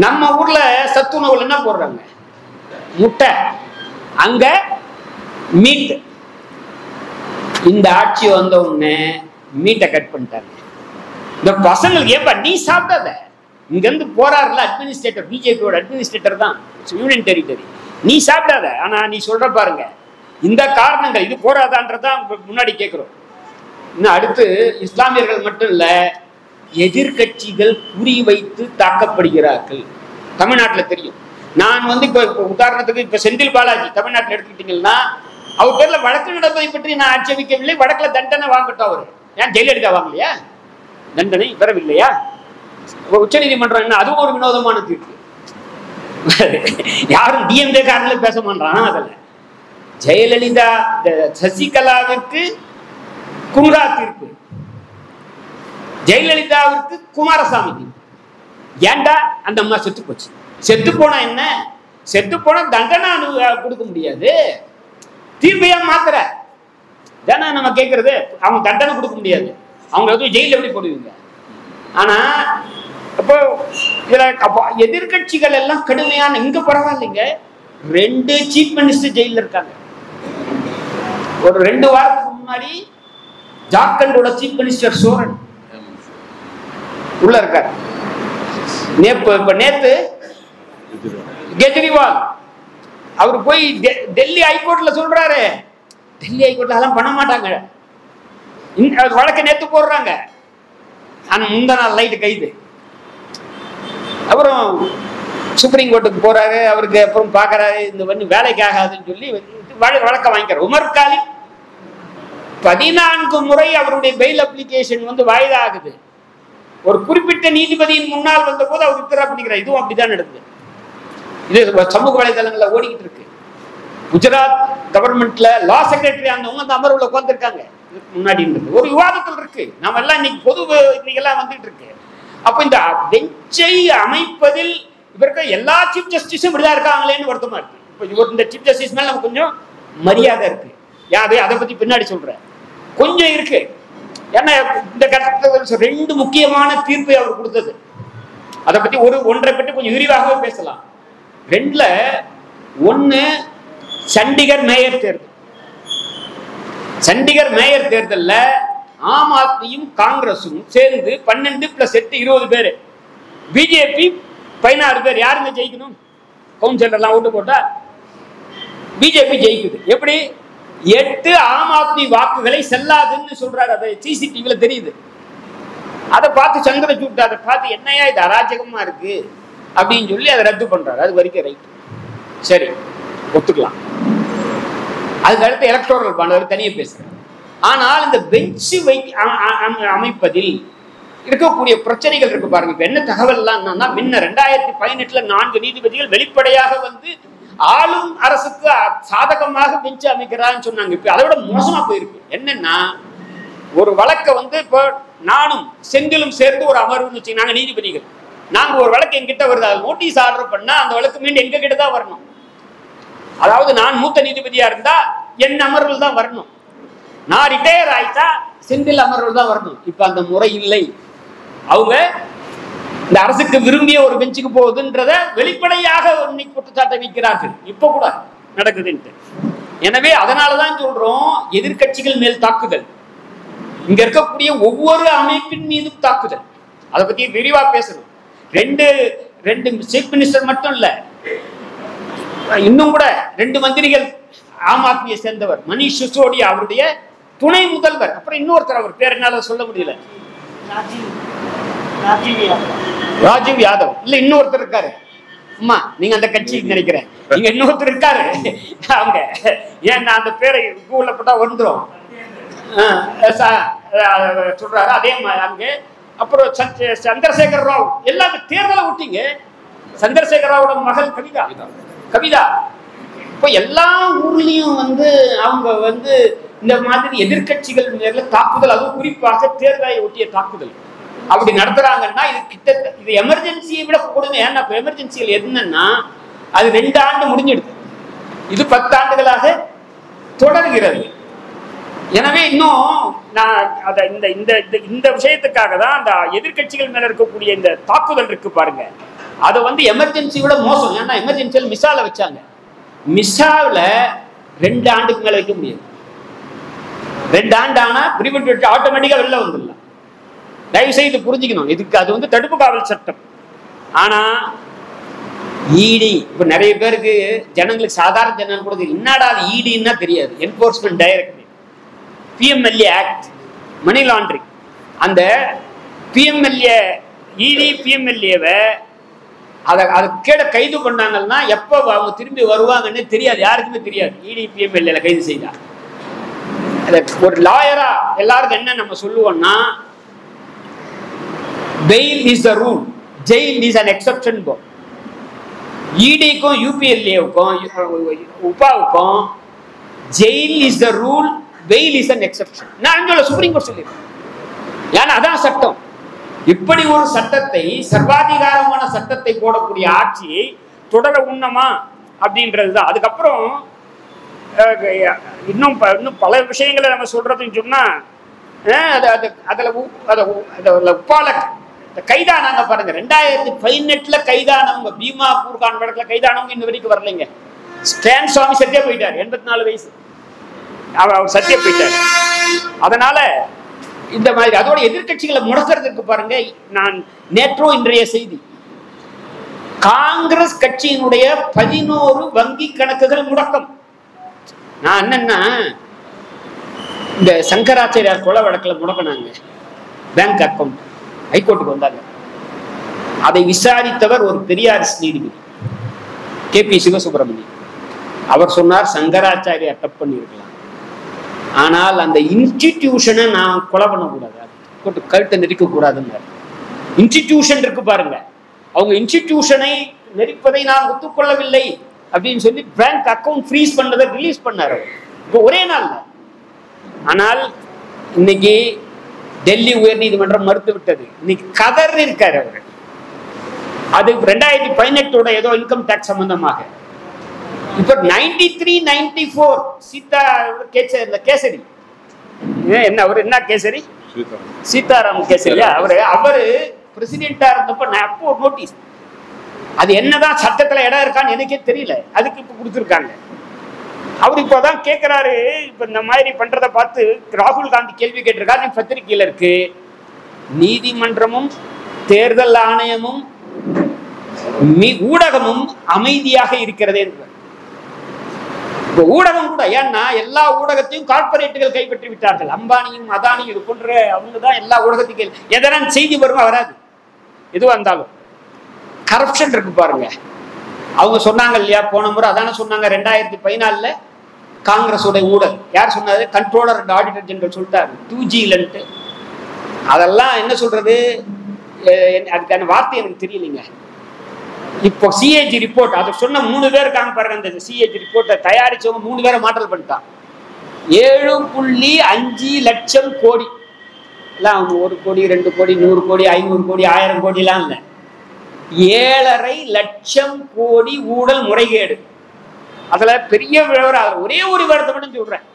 நம்ம ஊர்ல சத்து உணவுல என்ன போடுறாங்க? முட்டை, அங்க மீட். இந்த ஆட்சி வந்த உடனே மீட்டை கட் பண்ணிட்டாங்க. இந்த பசங்களுக்கு ஏப்பா நீ சாப்பிடாத, இங்க இருந்து போறாருல அட்மினிஸ்ட்ரேட்டர், பிஜேபியோட அட்மினிஸ்ட்ரேட்டர் தான், யூனியன் டெரிட்டரி, நீ சாப்பிடாத. ஆனா நீ சொல்ற பாருங்க இந்த காரணங்கள் இது போராதான்றதான் முன்னாடி கேட்கிறோம். இன்னும் அடுத்து இஸ்லாமியர்கள் மட்டும் இல்ல, எதிர்கட்சிகள் குறிவைத்து தாக்கப்படுகிறார்கள். தமிழ்நாட்டில் தெரியும். நான் இப்ப உதாரணத்துக்கு இப்ப செந்தில் பாலாஜி தமிழ்நாட்டில் எடுத்துக்கிட்டீங்கன்னா, அவர் பேர்ல வழக்கு நடப்பதை பற்றி நான் ஆட்சேபிக்கவில்லை. வழக்குல தண்டனை வாங்கட்டும். அவரு ஏன் ஜெயலலிதா வாங்கலையா? தண்டனை பெறவில்லையா? உச்ச நீதிமன்றம் என்ன அதுவும் ஒரு வினோதமான தீர்ப்பு. யாரும் டிஎம்கே காரங்களே பேச மாட்டான். அதுல ஜெயலலிதா சசிகலாவிற்கு கும்ரா தீர்ப்பு, ஜெயலலிதாவிற்கு குமாரசாமி தீர்ப்பு. ஏண்டா அந்த அம்மா செத்து போச்சு. செத்து போனா என்ன? செத்து போனா தண்டனை கொடுக்க முடியாது, தீர்ப்பையா மாத்திர தானே நம்ம கேட்கறது. அவங்க தண்டனை கொடுக்க முடியாது, அவங்க ஜெயில எப்படி போடுவீங்க? ஆனா அப்போ இதுல எதிர்கட்சிகள் எல்லாம் கடுமையான, இங்க பரவாயில்லைங்க, 2 சீஃப் மினிஸ்டர் ஜெயில இருக்காங்க. ஒரு 2 வாரத்துக்கு முன்னாடி ஜார்க்கண்டோட சீஃப் மினிஸ்டர் சோரன் உள்ள இருக்காரு. நேத்து கெஜ்ரிவால் அவர் போய் டெல்லி ஹைகோர்ட்ல சொல்றாரு, டெல்லி ஹைகோர்ட்ல அதெல்லாம் பண்ண மாட்டாங்க, வழக்கு நேத்து போடுறாங்க. ஆனா முந்தா நாள் லைட்டு கைது. அப்புறம் சுப்ரீம் கோர்ட்டுக்கு போறாரு. அவருக்கு அப்புறம் பாக்குறாரு இந்த வேலைக்கு ஆகாதுன்னு சொல்லி வழக்க வாங்கிக்கிறார். உமர் காலி 14 முறை அவருடைய பெயில் அப்ளிகேஷன் வாய்தா ஆகுது. ஒரு குறிப்பிட்ட நீதிபதியின் முன்னால் வந்த போது அவர் வித்ரா பண்ணிக்கிறார். இதுவும் அப்படிதான் நடக்குது. இது சமூக வலைதளங்கள்ல ஓடிக்கிட்டு இருக்கு. குஜராத் கவர்மெண்ட்ல லா செக்ரட்டரி அந்த அமர்வுல உட்கார்ந்துருக்காங்க. முன்னாடி ஒரு விவாதத்தில் இருக்கு. நாம எல்லாம் இன்னைக்கு பொது இன்னைக்கெல்லாம் வந்துட்டு இருக்கு. அப்ப இந்த பெஞ்சை அமைப்பதில் இவருக்கு எல்லா சீஃப் ஜஸ்டிஸும் இப்படிதான் இருக்காங்களேன்னு வருத்தமா இருக்கு. இப்ப இந்த சீஃப் ஜஸ்டிஸ் மேல நமக்கு கொஞ்சம் மரியாதை இருக்கு. யாரு அதை பத்தி பின்னாடி சொல்றேன், கொஞ்சம் இருக்கு. ஏன்னா இந்த கட்டத்தில் 2 முக்கியமான தீர்ப்பை அவர் கொடுத்தது. அதை பத்தி ஒன்றை பற்றி கொஞ்சம் விரிவாகவே பேசலாம். 2ல 1 சண்டிகர் மேயர் தேர்தல். சண்டிகர் மேயர் தேர்தல்ல ஆம் ஆத்மியும் காங்கிரஸும் சேர்ந்து 12 + 8 20 பேரு, பிஜேபி 16 பேர். யாருங்க ஜெயிக்கணும்? கவுன்சிலர் எல்லாம் ஓட்டு போட்டா பிஜேபி ஜெயிக்குது. எப்படி? 8 ஆம் ஆத்மி வாக்குகளை செல்லாதுன்னு சொல்றாரு. அதை சிசிடிவில தெரியுது. அதை பார்த்து சந்திரசூட் அதை பார்த்து என்னையா இது அராஜகமா இருக்கு அப்படின்னு சொல்லி அதை ரத்து பண்றாரு. அது வரைக்கும் ரைட், சரி, ஒத்துக்கலாம். அதுக்கு அடுத்து எலக்டோரல் பாண்ட் தனியே பேசுறேன். ஆனால் இந்த பெஞ்சு அமைப்பதில் இருக்கக்கூடிய பிரச்சனைகள் இருக்கு பாருங்க. இப்ப என்ன தகவல் எல்லாம் முன்ன 2018ல 4 நீதிபதிகள் வெளிப்படையாக ஆளும் அரசுக்கு சாதகமாக பெஞ்சு அமைக்கிறான்னு சொன்னாங்க. இப்ப அதை விட மோசமா போயிருக்கு. என்னன்னா, ஒரு வழக்க இப்போ நானும் செந்திலும் சேர்ந்து ஒரு அமர்வுன்னு வச்சு, நாங்க நீதிபதிகள், நாங்க ஒரு வழக்கு எங்கிட்ட வருது, அது நோட்டீஸ் ஆர்டர் பண்ணா அந்த வழக்கு மீண்டும் எங்க கிட்ட தான் வரணும். அதாவது நான் மூத்த நீதிபதியா இருந்தா என் அமர்வில் தான் வரணும், நான் ரிட்டையர் ஆயிட்டா செந்தில் அமர்வில் தான் வரணும். இப்ப அந்த முறை இல்லை. அவங்க இந்த அரசுக்கு விரும்பிய ஒரு பெஞ்சுக்கு போகுதுன்றத வெளிப்படையாக குற்றச்சாட்டை வைக்கிறார்கள். இப்ப கூட நடக்குதுன்ட்டு. எனவே அதனாலதான் சொல்றோம், எதிர்கட்சிகள் மேல் தாக்குதல், இங்க இருக்கக்கூடிய ஒவ்வொரு அமைப்பின் மீதும் தாக்குதல். அதை பத்தி விரிவா பேசணும். 2 சீஃப் மினிஸ்டர் மட்டும் இல்ல, இன்னும் கூட 2 மந்திரிகள் ஆம் ஆத்மியை சேர்ந்தவர். மணிஷ் சிசோடியா அவருடைய துணை முதல்வர். அப்புறம் இன்னொருத்தர், அவர் பேர் என்னால சொல்ல முடியல, ராஜீவ் யாதவ் இல்ல, இன்னொருத்தர் இருக்காரு. அம்மா நீங்க அந்த கட்சி நினைக்கிறேன், நீங்க இன்னொருத்தர் இருக்காரு அவங்க, ஏன் அந்த பேரை கூகுள்ல போட்டா வந்துடும் சொல்றாரு. அதே மாதிரி அங்கே அப்புறம் சந்திரசேகர் ராவ், எல்லாமே தேர்தலை விட்டீங்க. சந்திரசேகர் ராவோட மகள் கவிதா இப்போ எல்லா ஊர்லயும் அவங்க இந்த மாதிரி எதிர்கட்சிகள் மேல தாக்குதல், அதுவும் குறிப்பாக தேர்தலை ஒட்டிய தாக்குதல் அப்படி நடத்துறாங்கன்னா இது கிட்டத்தட்ட இது எமர்ஜென்சியை விட கொடுங்க. ஏன்னா இப்ப எமர்ஜென்சிகள் என்னன்னா அது 2 ஆண்டு முடிஞ்சிடுது, இது 10 ஆண்டுகளாக தொடர்கிறது. எனவே இன்னும் நான் அத இந்த விஷயத்துக்காக தான் அந்த எதிர்கட்சிகள் மேல இருக்கக்கூடிய இந்த தாக்குதல் இருக்கு பாருங்க, அதை எமர்ஜென்சி விட மோசம். ஏன்னா எமர்ஜென்சியில் மிசால வச்சாங்க, மிசாவில் 2 ஆண்டுக்கு மேல வைக்க முடியாது. 2 ஆண்டு ஆனா பிரிவென்டிவ் ஆட்டோமேட்டிக்கா வெளில வந்துடலாம். தயவு செய்து புரிஞ்சுக்கணும், இதுக்கு அது தடுப்பு காவல் சட்டம். ஆனா இடி இப்ப நிறைய பேருக்கு ஜனங்களுக்கு சாதாரண ஜனங்கள் கூட என்னடா இடின்னா தெரியாது. Enforcement directorate, PMLA act, money laundering. அந்த பிஎம்எல்ஏ இடி பிஎம்எல்ஏவை அதை கீழே கைது பண்ணாங்கன்னா எப்ப அவங்க திரும்பி வருவாங்கன்னு தெரியாது, யாருக்குமே தெரியாது. இடி பிஎம்எல்ஏ கைது செய்தா ஒரு லாயரா எல்லாருக்கும் என்ன நம்ம சொல்லுவோம்னா, bail is the rule, jail is an exception. இடிக்கும் யூபிஎல்ஏவுக்கும் உபாவுக்கும் jail is the rule, bail is an exception. நான் சுப்ரீம் கோர்ட் சொல்லியிருக்கேன், ஏன்னா அதான் சட்டம். இப்படி ஒரு சட்டத்தை, சர்வாதிகாரமான சட்டத்தை போடக்கூடிய ஆட்சியை தொடர உண்ணமா அப்படின்றதுதான். அதுக்கப்புறம் இன்னும் பல விஷயங்களை நம்ம சொல்றதுன்னு சொன்னா உப்பால கைதானாங்க பாருங்க. 2018 கைதானவங்க, பீமாப்பூர் கான்வென்ட்ல கைதானவங்க இன்ன வரைக்கும் வரலைங்க. ஸ்டான் சுவாமி சத்தியா போயிட்டார், 84 வயசு, அவர் சத்தியா போயிட்டார். அதனால இந்த மாதிரி அதோட எதிர்கட்சிகளை முடக்கிறதுக்கு பாருங்க. நான் நேற்றோ இன்றைய செய்தி, காங்கிரஸ் கட்சியினுடைய 11 வங்கி கணக்குகள் முடக்கம். நான் என்னன்னா இந்த சங்கராச்சாரியார் கொலை வழக்கில் முடக்கினாங்க பேங்க் அக்கௌண்ட், ஹைகோர்ட்டுக்கு வந்தாங்க. அதை விசாரித்தவர் ஒரு பெரியாரிஸ்ட் நீதிபதி KP சிவசுப்பிரமணியன். அவர் சொன்னார் சங்கராச்சாரியார் தப்பு பண்ணியிருக்கலாம், ஆனால் அந்த இன்ஸ்டிடியூஷனை நான் கொலை பண்ணக்கூடாது, போட்டு கழுத்தை நெரிக்க கூடாதுன்னு. இன்ஸ்டிடியூஷன் இருக்கு பாருங்க, அவங்க இன்ஸ்டிடியூஷனை நெரிப்பதை நான் ஒத்துக்கொள்ளவில்லை அப்படின்னு சொல்லி பேங்க் அக்கௌண்ட் ஃப்ரீஸ் பண்ணதை ரிலீஸ் பண்ணார் இப்போ ஒரே நாள்ல. ஆனால் இன்னைக்கு டெல்லி உயர் நீதிமன்றம் மறுத்து விட்டது. இன்னைக்கு கதர் இருக்காரு அவரு, அது 2018 ஏதோ இன்கம் டாக்ஸ் சம்பந்தமாக. இப்ப 93, 94 சீதா கேசரி, என்ன அவரு என்ன கேசரி, சீதாராம் கேசரியா, அவரு பிரசிடென்டா இருந்தப்ப நான் அப்போ ஒரு நோட்டீஸ், அது என்னதான் சட்டத்துல இடம் இருக்கான்னு எனக்கே தெரியல, அதுக்கு இப்ப கொடுத்துருக்காங்க. அவர் இப்போதான் கேட்கிறாரு. இப்ப இந்த மாதிரி பண்றதை பார்த்து ராகுல் காந்தி கேள்வி கேட்டிருக்காரு, பத்திரிகையில இருக்கு. நீதிமன்றமும் தேர்தல் ஆணையமும் ஊடகமும் அமைதியாக இருக்கிறதே. ஊடகம் கூட, ஏன்னா எல்லா ஊடகத்தையும் கார்பரேட்டுகள் கைப்பற்றி விட்டார்கள். அம்பானியும் அதானியும் இது போன்ற அவங்கதான் எல்லா ஊடகத்தையும் எதனா செய்தி வருமா வராது, எதுவா இருந்தாலும் கரப்ஷன் இருக்கு பாருங்க. அவங்க சொன்னாங்க இல்லையா போன முறை, அதான சொன்னாங்க 2014 காங்கிரஸோட ஊழல் யார் சொன்னாரு, கண்ட்ரோலர் அண்ட் ஆடிட்டர் ஜெனரல் சொல்லிட்டாரு 2G. அதெல்லாம் என்ன சொல்றது, அதுக்கான வார்த்தை எனக்கு தெரியலைங்க. இப்போ CAG ரிப்போர்ட், அதை சொன்ன 3 பேர் இருக்காங்க பாருங்க. அந்த CAG ரிப்போர்ட்டை தயாரிச்சவங்க 3 பேரை மாற்றல் பண்ணிட்டான். 7.5 லட்சம் கோடி எல்லாம், 1 கோடி 2 கோடி 100 கோடி 500 கோடி 1000 கோடி எல்லாம் இல்லை, 7.5 லட்சம் கோடி ஊழல் முறைகேடு. அதுல பெரிய விவரம் ஒரே ஒரு விவரத்தை மட்டும் சொல்றேன்.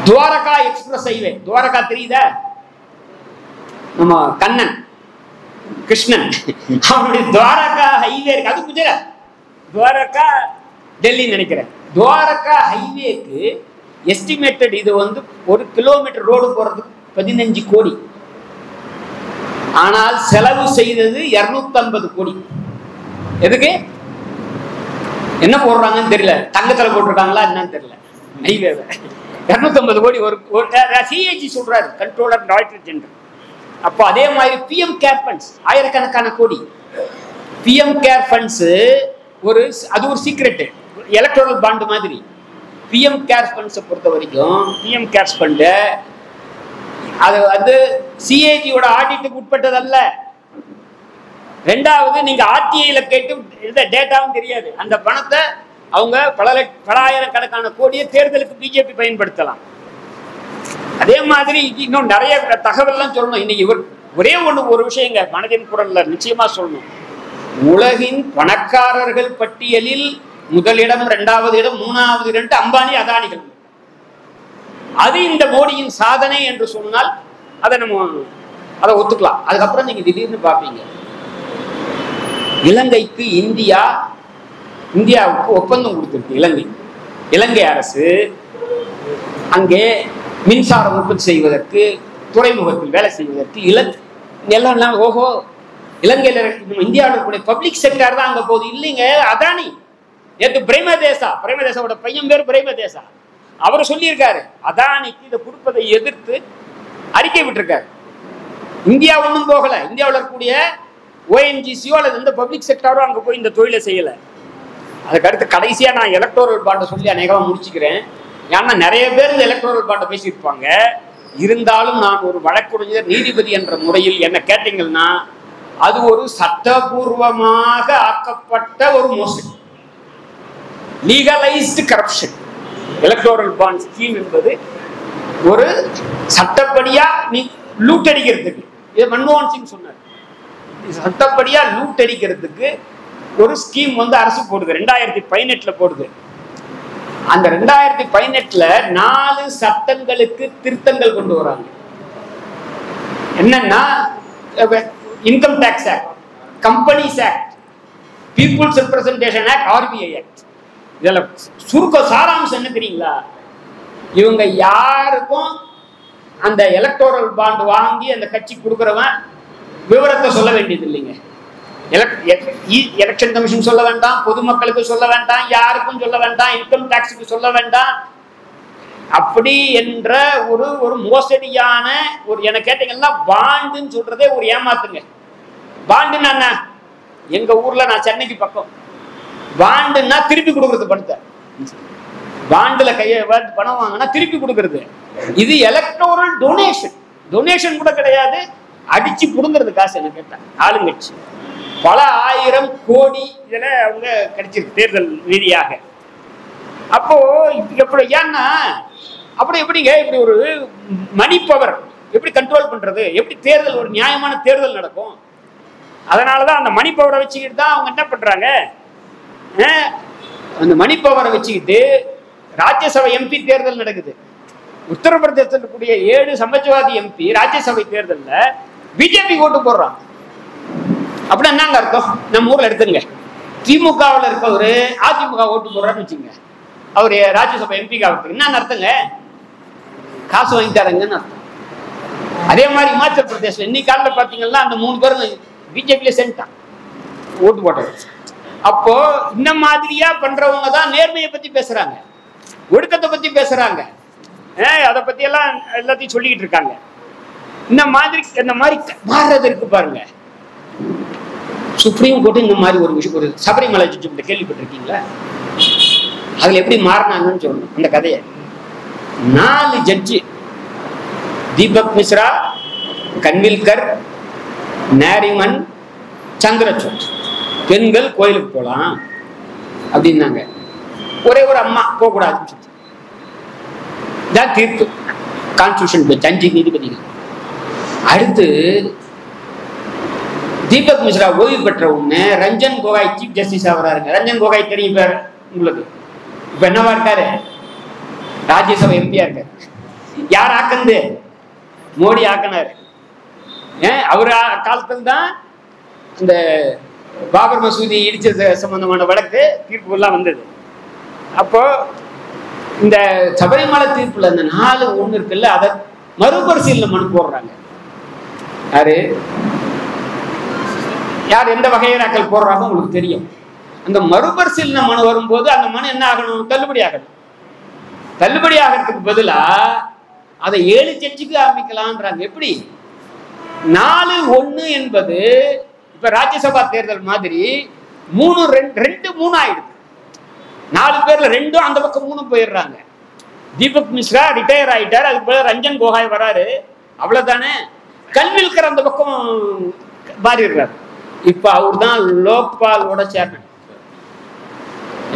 துவாரகா எக்ஸ்பிரஸ் ஹைவே, துவாரகா தெரியுதா, நம்ம கண்ணன் கிருஷ்ணன் அவனுடைய துவாரகா ஹைவே இருக்கு, அது குஜராத், துவாரகா டெல்லி நினைக்கிறேன். துவாரகா ஹைவேக்கு எஸ்டிமேட்டட் இது 1 கிலோமீட்டர் ரோடு போறதுக்கு 15 கோடி, ஆனால் செலவு செய்தது 250 கோடி. எதுக்கு என்ன போடுறாங்கன்னு தெரியல, தங்கத்துல போட்டிருக்காங்களா என்னன்னு தெரியல. ஹைவேவை 250 கோடி ஒரு சிஏஜி சொல்றாரு, கண்ட்ரோலர் டைரக்டர் ஜெனரல். அப்போ அதே மாதிரி பிஎம் கேர் ஃபண்ட்ஸ் ஆயிரக்கணக்கான கோடி. பிஎம் கேர் ஃபண்ட்ஸ் அது ஒரு சீக்ரெட் எலக்ட்ரல் பாண்ட் மாதிரி. பிஎம் கேர் ஃபண்ட்ஸை பொறுத்த வரைக்கும் பிஎம் கேர்ஸ் ஃபண்டு அது வந்து சிஏஜியோட ஆடிட்டுக்கு உட்பட்டதல்ல. ரெண்டாவது, நீங்க ஆர்டிஐல கேட்டு எந்த டேட்டாவும் தெரியாது. அந்த பணத்தை அவங்க பல ஆயிரக்கணக்கான கோடியை தேர்தலுக்கு பிஜேபி பயன்படுத்தலாம். அதே மாதிரி இன்னும் நிறைய தகவல்லாம் சொல்லணும். இன்னைக்கு ஒரே ஒரு விஷயங்க மனதின் குரல்ல நிச்சயமா சொல்லணும். உலகின் பணக்காரர்கள் பட்டியலில் முதலிடம், 2வது இடம், 3வது இடம் அம்பானி அதானிகள். அது இந்த மோடியின் சாதனை என்று சொன்னால் அதை ஒத்துக்கலாம். அதுக்கப்புறம் நீங்க திடீர்னு பார்ப்பீங்க, இலங்கைக்கு இந்தியாவுக்கு ஒப்பந்தம் கொடுத்திருக்கு. இலங்கை அரசு அங்கே மின்சாரம் உற்பத்தி செய்வதற்கு, துறைமுகத்தில் வேலை செய்வதற்கு எல்லாம் ஓஹோ, இலங்கையில இந்தியாவில் இருக்கக்கூடிய பப்ளிக் செக்டர் தான் அங்க போகுது. இல்லைங்க, அதானி நேற்று பிரேமதேசாவோட பையன் பேர் பிரேமதேசா, அவர் சொல்லியிருக்காரு அதானிக்கு இதை கொடுப்பதை எதிர்த்து அறிக்கை விட்டுருக்காரு. இந்தியா ஒன்றும் போகல, இந்தியாவில் இருக்கக்கூடிய ஓஎன்ஜிசியோ அல்லது எந்த பப்ளிக் செக்டரோ அங்கே போய் இந்த தொழிலை செய்யலை. அதுக்கடுத்து கடைசியாக நான் எலக்டோரல் பாண்டை சொல்லி அநேகமாக முடிச்சுக்கிறேன். ஏன்னா நிறைய பேர் இந்த எலக்டோரல் பாண்டை பேசியிருப்பாங்க. இருந்தாலும் நான் ஒரு வழக்கறிஞர் நீதிபதி என்ற முறையில் என்ன கேட்டீங்கன்னா, அது ஒரு சட்டபூர்வமாக ஆக்கப்பட்ட ஒரு மோசடி, legalised corruption. Electoral bond scheme என்பது ஒரு சட்டப்படியா நீ லூட் அடிக்கிறதுக்கு, இது மன்மோகன் சிங் சொன்னார், சட்டப்படியா லூட் அடிக்கிறதுக்கு ஒரு ஸ்கீம் வந்து அரசு போடுது. 2018 போடுது. அந்த 2018 4 சட்டங்களுக்கு திருத்தங்கள் கொண்டு வராங்க. என்னன்னா, income tax act, companies act, people's representation act, RBI act. இதுல சாராம்சம் என்ன தெரியுங்களா? இவங்க யாருக்கும் அந்த எலக்டோரல் பாண்ட் வாங்கி அந்த கட்சி கொடுக்குறவன் விவரத்தை சொல்ல வேண்டியது இல்லைங்க. எலெக்ஷன் கமிஷன் சொல்ல வேண்டாம், பொதுமக்களுக்கு சொல்ல வேண்டாம், யாருக்கும் சொல்ல வேண்டாம், இன்கம் டாக்ஸுக்கு சொல்ல வேண்டாம். அப்படி என்ற ஒரு மோசடியான என்ன கேட்டீங்கன்னா, பாண்டுன்னு சொல்றதே ஒரு ஏமாத்துங்க. பாண்டுன்னா என்ன? எங்க ஊர்ல, நான் சென்னைக்கு பக்கம், பாண்டுன்னா திருப்பி கொடுக்கறது பணத்தை. பாண்டுல பணம் வாங்கினா திருப்பி கொடுக்கறது. இது எலக்டோரல் டொனேஷன் கூட கிடையாது, அடிச்சு புடுங்கிறது காசு. என்ன கேட்டா ஆளுங்கட்சி பல ஆயிரம் கோடி இதுல அவங்க கிடைச்சிருக்கு தேர்தல் ரீதியாக. அப்போ எப்படி ஏன்னா அப்படி எப்படிங்க இப்படி ஒரு மணி பவர் எப்படி கண்ட்ரோல் பண்றது? எப்படி தேர்தல் ஒரு நியாயமான தேர்தல் நடக்கும்? அதனாலதான் அந்த மணி பவரை வச்சுக்கிட்டு தான் அவங்க என்ன பண்றாங்க, அந்த மணி பவரை வச்சுக்கிட்டு ராஜ்யசபை எம்பி தேர்தல் நடக்குது. உத்தரப்பிரதேசத்தில் இருக்கக்கூடிய 7 சமாஜ்வாதி எம்பி ராஜ்யசபை தேர்தலில் பிஜேபி ஓட்டு போடுறான். அப்படி என்னங்க அர்த்தம்? நம்ம ஊர்ல எடுத்துங்க, திமுகவில் இருக்கவரு அதிமுக ஓட்டு போடுறான்னு வச்சுங்க, அவரு ராஜ்யசபை எம்பிக்கு ஆகிறதுக்கு என்னன்னு அர்த்தங்க? காசு வாங்கி தரங்கன்னு அர்த்தம். அதே மாதிரி இமாச்சல் பிரதேசம் இன்னைக்கு காலில் பார்த்தீங்கன்னா அந்த 3 பேரும் பிஜேபியில சென்ட்டான் ஓட்டு போட்டது. அப்போ இந்த மாதிரியா பண்றவங்க தான் நேர்மையை பத்தி பேசுறாங்க, ஒடுக்கத்தை பத்தி பேசுறாங்க, அதை பத்தி எல்லாம் எல்லாத்தையும் சொல்லிக்கிட்டு இருக்காங்க. இந்த மாதிரி மாறுறது இருக்கு பாருங்க. சுப்ரீம் கோர்ட் இந்த மாதிரி ஒரு விஷயம், ஒரு சபரிமலை ஜட்ஜ்மெண்ட் கேள்விப்பட்டிருக்கீங்களா? அதுல எப்படி மாறினாங்கன்னு சொல்லணும் அந்த கதையை. 4 ஜட்ஜி, தீபக் மிஸ்ரா, கன்வில்கர், நாரிமன், சந்திரசூட், பெண்கள் கோயிலுக்கு போகலாம் அப்படின்னாங்க. ஒரே ஒரு அம்மா போகக்கூடாதுன்னு சொல்லி தான் தீர்ப்பு. கான்ஸ்டிடியூஷன் பெஞ்ச் 5 நீதிபதிகள். அடுத்து தீபக் மிஸ்ரா ஓய்வு பெற்ற உடனே ரஞ்சன் கோகாய் சீஃப் ஜஸ்டிஸ் ஆகிறாருங்க. ரஞ்சன் கோகாய் தெரியும் பேர் உங்களுக்கு. இப்ப என்னவா இருக்காரு? ராஜ்யசபா எம்பியா இருக்காரு. யார் ஆக்குனது? மோடி ஆக்கினாரு. அவரு காலத்தில் தான் இந்த பாபர் மசூதி இடிச்சது சம்பந்தமான வழக்கு தீர்ப்பு எல்லாம் வந்தது. அப்போ இந்த சபரிமலை தீர்ப்புல இந்த 4-1 இருக்குல்ல, அதை மறுபரிசீலனை மனு போடுறாங்க. யார் எந்த வகையராக்கள் போடுறாங்க உங்களுக்கு தெரியும். அந்த மறுபரிசீலனை மனு வரும்போது அந்த மனு என்ன ஆகணும்? தள்ளுபடி ஆகணும். தள்ளுபடி ஆகிறதுக்கு பதிலா அதை 7 ஜட்ஜுக்கு ஆரம்பிக்கலாம்ன்றாங்க. எப்படி 4-1 என்பது இப்ப ராஜ்யசபா தேர்தல் மாதிரி 3-2-3 ஆயிடுது. 4 பேர்ல 2 அந்த பக்கம் 3 போயிடுறாங்க. தீபக் மிஸ்ரா ரிட்டையர் ஆயிட்டாரு, அதுக்கு பதில் ரஞ்சன் கோகாய் வராரு, அவ்வளவுதானே. கல்வில்கர் அந்த பக்கம் மாறிடுறாரு. இப்ப அவர் தான் லோக்பாலோட சேர்மன்.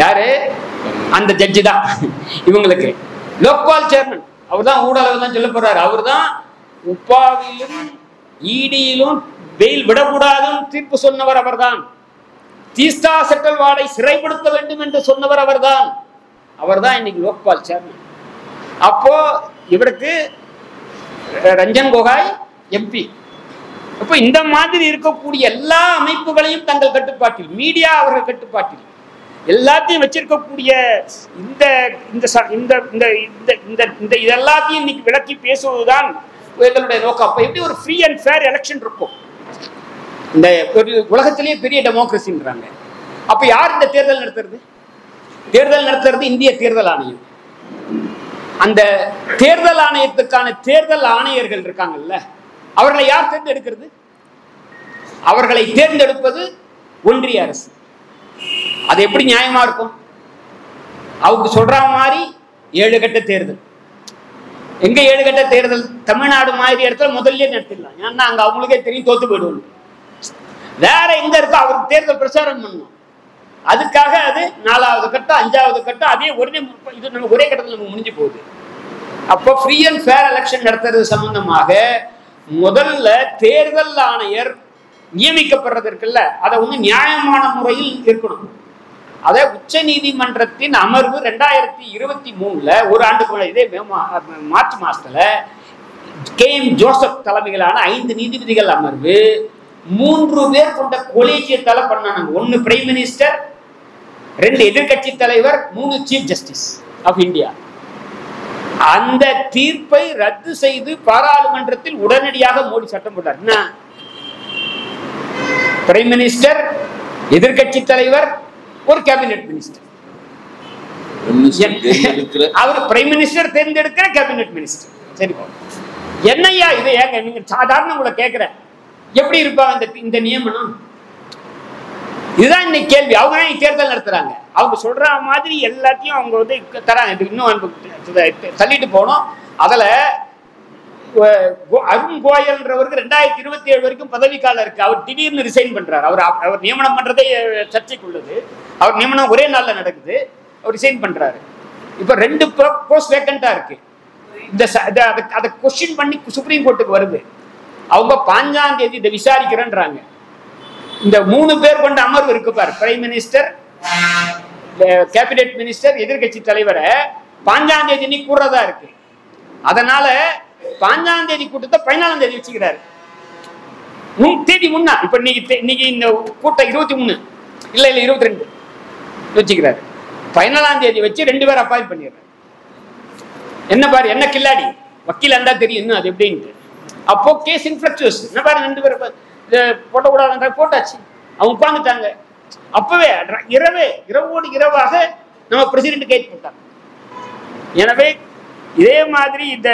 யாரு? அந்த ஜட்ஜி தான் இவங்களுக்கு லோக்பால் சேர்மன். அவர் தான் ஊடகம் தான் சொல்ல போறாரு. அவர் தான் உப்பாவிலும் ஈடியிலும் வெயில் விடக்கூடாதுன்னு தீர்ப்பு சொன்னவர் அவர்தான். தீஸ்தா செட்டல்வாடை சிறைப்படுத்த வேண்டும் என்று சொன்னவர் அவர்தான். அவர்தான் இன்னைக்கு லோக்பால் சேர்மன். அப்போ இவருக்கு ரஞ்சன் கோகாய் எம்பி. அப்போ இந்த மாதிரி இருக்கக்கூடிய எல்லா அமைப்புகளையும் தங்கள் கட்டுப்பாட்டில், மீடியா அவர்கள் கட்டுப்பாட்டில், எல்லாத்தையும் வச்சிருக்கக்கூடிய இந்த இதெல்லாத்தையும் இன்னைக்கு விளக்கி பேசுவதுதான் எங்களுடைய நோக்கம். அப்ப எப்படி ஒரு ஃப்ரீ அண்ட் ஃபேர் எலெக்ஷன் இருக்கும்? இந்த ஒரு உலகத்திலேயே பெரிய டெமோக்ரஸின்றாங்க. அப்ப யார் இந்த தேர்தல் நடத்துறது? தேர்தல் நடத்துறது இந்திய தேர்தல் ஆணையம். அந்த தேர்தல் ஆணையத்துக்கான தேர்தல் ஆணையர்கள் இருக்காங்கல்ல, அவர்களை யார் தேர்ந்தெடுக்கிறது? அவர்களை தேர்ந்தெடுப்பது ஒன்றிய அரசு. அது எப்படி நியாயமா இருக்கும்? அவங்க சொல்ற மாதிரி 7 கட்ட தேர்தல். எங்க 7 கட்ட தேர்தல்? தமிழ்நாடு மாதிரி இடத்துல முதல்ல நடத்திடலாம். ஏன்னா அங்க அவங்களுக்கே தெரியும் தோத்து போயிடுவோம். வேற எங்க இருக்கோ அவருக்கு தேர்தல் பிரச்சாரம் பண்ணணும். அதுக்காக அது 4வது கட்டம் 5வது கட்டம் அதே இது நம்ம ஒரே கட்டத்தில் நம்ம முடிஞ்சு போகுது. அப்போ ஃப்ரீ அண்ட் ஃபேர் எலெக்ஷன் நடத்துறது சம்பந்தமாக முதல்ல தேர்தல் ஆணையர் நியமிக்கப்படுறதற்குல்ல, அதை நியாயமான முறையில் இருக்கணும். அதை உச்ச நீதிமன்றத்தின் அமர்வு 2023 ஒரு ஆண்டுக்கு இதே மார்ச் மாசத்துல KM ஜோசப் தலைமையிலான 5 நீதிபதிகள் அமர்வு 3 பேர் கொண்ட கொலீஜியத்தால பண்ணாங்க. 1 பிரைம் மினிஸ்டர், 2 எதிர்கட்சி தலைவர், 3 சீஃப் ஜஸ்டிஸ் ஆஃப் இந்தியா. அந்த தீர்ப்பை ரத்து செய்து பாராளுமன்றத்தில் உடனடியாக மோடி சட்டம் போட்டார். என்ன? பிரைம் மினிஸ்டர், எதிர்கட்சி தலைவர், ஒரு கேபினெட் மினிஸ்டர். அவர் பிரைம் மினிஸ்டர் தேர்ந்தெடுக்கிற கேபினெட் மினிஸ்டர். சரி, என்னையா இது? ஏங்க நீங்க சாதாரண உங்களை கேட்கிறேன், எப்படி இருப்பாங்க இந்த நியமனம்? இதுதான் இன்னைக்கு கேள்வி. அவங்க தான் தேர்தல் நடத்துறாங்க. அவங்க சொல்ற மாதிரி எல்லாத்தையும் அவங்க தராங்க. இன்னும் தள்ளிட்டு போனோம். அதுல அருண் கோயல்ன்றவருக்கு 2027 வரைக்கும் பதவி காலம் இருக்கு. அவர் திடீர்னு ரிசைன் பண்றாரு. அவர் நியமனம் பண்றதே சர்ச்சைக்குள்ளது. அவர் நியமனம் ஒரே நாள்ல நடக்குது. அவர் ரிசைன் பண்றாரு. இப்ப 2 போஸ்ட் வேக்கண்டா இருக்கு. அதை கொஸ்டின் பண்ணி சுப்ரீம் கோர்ட்டுக்கு வருது. அவங்க 5ஆம் தேதி இதை விசாரிக்கிறேன்றாங்க. இந்த 3 பேர் கொண்ட அமர்வு இருக்கு பாரு, பிரைம் மினிஸ்டர், கேபினெட் மினிஸ்டர், எதிர்கட்சி தலைவரை 5ஆம் தேதி நீ கூறதா இருக்கு. அதனால 5ஆம் தேதி கூட்டத்தை 14ஆம் தேதி வச்சுக்கிறாரு. தேதி முன்னா. இப்ப இன்னைக்கு இந்த கூட்டம் 23 இல்ல 22 வச்சுக்கிறாரு. 14ஆம் தேதி வச்சு 2 பேர் அப்பாயிண்ட் பண்ணிடுறாரு. என்ன பாரு, என்ன கில்லாடி வக்கீல் இருந்தா தெரியும் இன்னும் அது எப்படின்ட்டு. அப்போ கேஸ் இன்ஃபிளக்சுவஸ். என்ன பாரு, 2 பேர் போட்டக்கூடாது போட்டாச்சு. அவங்க உட்காந்துட்டாங்க. அப்பவே இரவோடு இரவாக நம்ம பிரசிடென்ட் கைது போட்டாங்க. எனவே இதே மாதிரி இந்த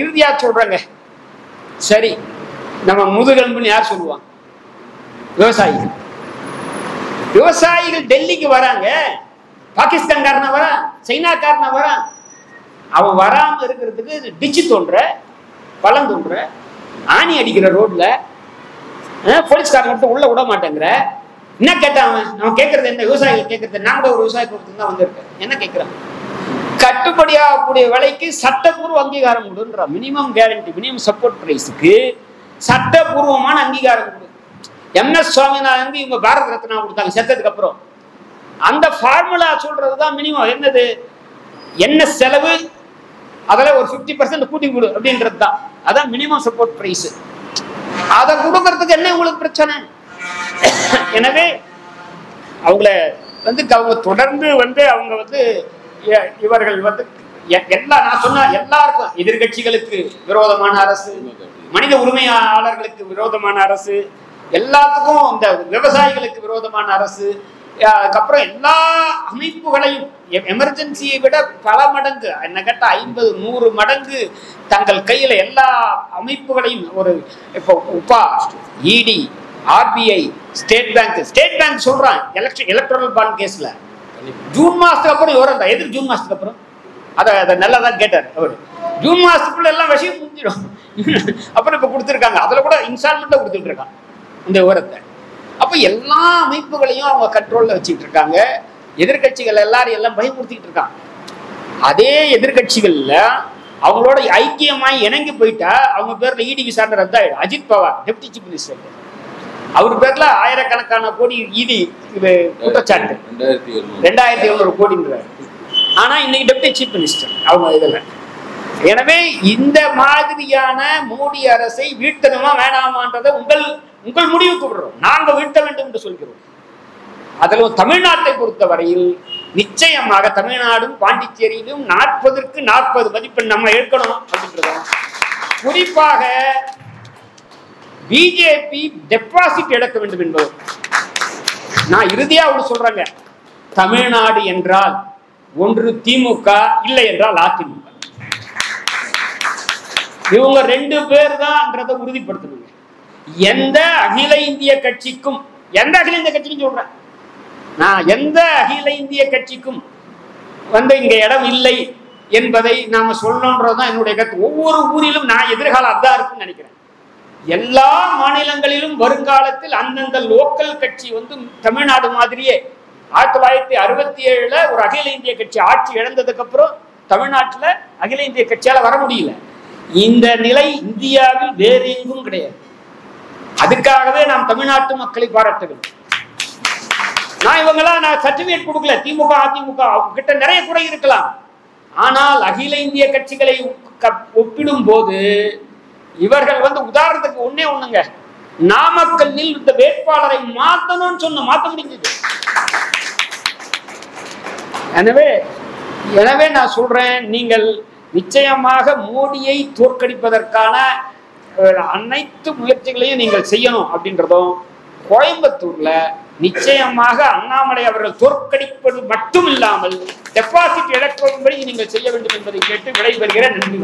இறுதியா சொல்றாங்க. சரி, நம்ம முதுகெலும்புன்னு யார் சொல்லுவாங்க? விவசாயிகள். விவசாயிகள் டெல்லிக்கு வராங்க. பாகிஸ்தான்காரன வரான், சைனாக்காரன வரான். அவன் வராம இருக்கிறதுக்கு டிச்சு தோன்ற, பழம் தோன்ற, ஆணி அடிக்கிற ரோட்ல போலீஸ்காரன் மட்டும் உள்ள விட மாட்டேங்கிற. என்ன கேட்டான் அவன் கேட்கறது என்ன? விவசாயிகள் கேட்கறது. நான் கூட ஒரு விவசாய கூட்டத்தில் தான் வந்திருக்கேன். என்ன கேட்கிறான்? கட்டுப்படியாகக்கூடிய விலைக்கு சட்டப்பூர்வ அங்கீகாரம் கொடுன்ற மினிமம் கேரண்டி, மினிமம் சப்போர்ட் பிரைஸுக்கு சட்டப்பூர்வமான அங்கீகாரம் கொடு. MS சுவாமிநாதன் இவங்க பாரத ரத்னா கொடுத்தாங்க செத்ததுக்கு அப்புறம். அந்த ஃபார்முலா சொல்றதுதான் மினிமம். என்னது? என்ன செலவு, அதில் ஒரு 50% கூட்டி கொடு அப்படின்றது தான். அதான் மினிமம் சப்போர்ட் பிரைஸ். அதை கொடுக்கறதுக்கு என்ன உங்களுக்கு பிரச்சனை? எனவே அவங்கள அவங்க தொடர்ந்து அவங்க இவர்கள் எல்லாம் நான் சொன்ன எல்லாருக்கும், எதிர்கட்சிகளுக்கு விரோதமான அரசு, மனித உரிமையாளர்களுக்கு விரோதமான அரசு, எல்லாத்துக்கும் இந்த விவசாயிகளுக்கு விரோதமான அரசு, அதுக்கப்புறம் எல்லா அமைப்புகளையும் எமர்ஜென்சியை விட பல மடங்கு என்ன கேட்டா 50-100 மடங்கு தங்கள் கையில எல்லா அமைப்புகளையும் ஒரு இப்போ உப்பா, இடி, ஆர்பிஐ, ஸ்டேட் பேங்க் சொல்றான் எலக்ட்ரல் பாண்ட் கேஸ்ல ஜூன் மாசத்துக்கு அப்புறம் விவரம் எதுக்கு ஜூன் மாசத்துக்கு அப்புறம் அதை நல்லாதான் கேட்டார் அவரு. ஜூன் மாசத்துக்குள்ள எல்லாம் விஷயம் முடிஞ்சிடும். அப்புறம் இப்ப கொடுத்துருக்காங்க, அதுல கூட இன்ஸ்டால்மெண்ட்ல கொடுத்துட்டு இருக்காங்க இந்த விவரத்தை. அப்ப எல்லா அமைப்புகளையும் அவங்க கண்ட்ரோல்ல வச்சுக்கிட்டு இருக்காங்க. எதிர்கட்சிகள் எல்லாரும் எல்லாம் பயமுறுத்திக்கிட்டு இருக்காங்க. அதே எதிர்கட்சிகள்ல அவங்களோட ஐக்கியமாய் இணங்கி போயிட்டா அவங்க பேர்ல இடி விசாரணை ரத்தாயிடும். Ajit Pawar deputy chief minister, அவர் பேர்ல ஆயிரக்கணக்கான கோடி இடி குற்றச்சாட்டு, 2700 கோடின்றார். ஆனா இன்னைக்கு டெப்டி சீஃப் மினிஸ்டர் அவங்க இதுல. எனவே இந்த மாதிரியான மோடி அரசை வீழ்த்தணுமா வேணாமான்றதை உங்கள் முடிவுக்கு விடுறோம். நாங்க வீழ்த்த வேண்டும் என்று சொல்கிறோம். அதிலும் தமிழ்நாட்டை பொறுத்த வரையில் நிச்சயமாக தமிழ்நாடும் பாண்டிச்சேரியிலும் 40க்கு 40 மதிப்பெண் நம்ம எடுக்கணும் அப்படின்றத. குறிப்பாக பிஜேபி டெபாசிட் எடுக்க வேண்டும் என்பது. நான் இறுதியா ஒன்று சொல்றேங்க, தமிழ்நாடு என்றால் ஒன்று திமுக, இல்லை என்றால் அதிமுக. இவங்க 2 பேர் தான் உறுதிப்படுத்தணும். எந்த அகில இந்திய கட்சிக்கும், எந்த அகில இந்திய கட்சிக்கும் சொல்றேன் நான், எந்த அகில இந்திய கட்சிக்கும் இங்க இடம் இல்லை என்பதை நாம சொல்லணும்ன்றதுதான் என்னுடைய கருத்து. ஒவ்வொரு ஊரிலும் நான் எதிர்காலம் அதான் இருக்குன்னு நினைக்கிறேன். எல்லா மாநிலங்களிலும் வருங்காலத்தில் அந்தந்த லோக்கல் கட்சி தமிழ்நாடு மாதிரியே 1967 ஒரு அகில இந்திய கட்சி ஆட்சி இழந்ததுக்கு அப்புறம் தமிழ்நாட்டில் அகில இந்திய கட்சியால வர முடியல. இந்த நிலை இந்தியாவில் வேறு எங்கும் கிடையாது. அதுக்காகவே நாம் தமிழ்நாட்டு மக்களை பாராட்டுகிறோம். நான் சர்டிபிகேட் கொடுக்கல. திமுக அதிமுக கிட்ட நிறைய குறை இருக்கலாம். ஆனால் அகில இந்திய கட்சிகளை ஒப்பிடும் போது இவர்கள் உதாரணத்துக்கு ஒண்ணுங்க, நாமக்கல்லில் இந்த வேட்பாளரை மாத்தணும்னு மாத்த முடிஞ்சது. எனவே நான் சொல்றேன், நீங்கள் நிச்சயமாக மோடியை தோற்கடிப்பதற்கான அனைத்து முயற்சிகளையும் நீங்கள் செய்யணும் அப்படின்றதும், கோயம்புத்தூர்ல நிச்சயமாக அண்ணாமலை அவர்கள் தோற்கடிப்பது மட்டும் இல்லாமல் டெபாசிட் இழக்கும்படி நீங்கள் செய்ய வேண்டும் என்பதை கேட்டு விடைபெறுகிறேன். நன்றி.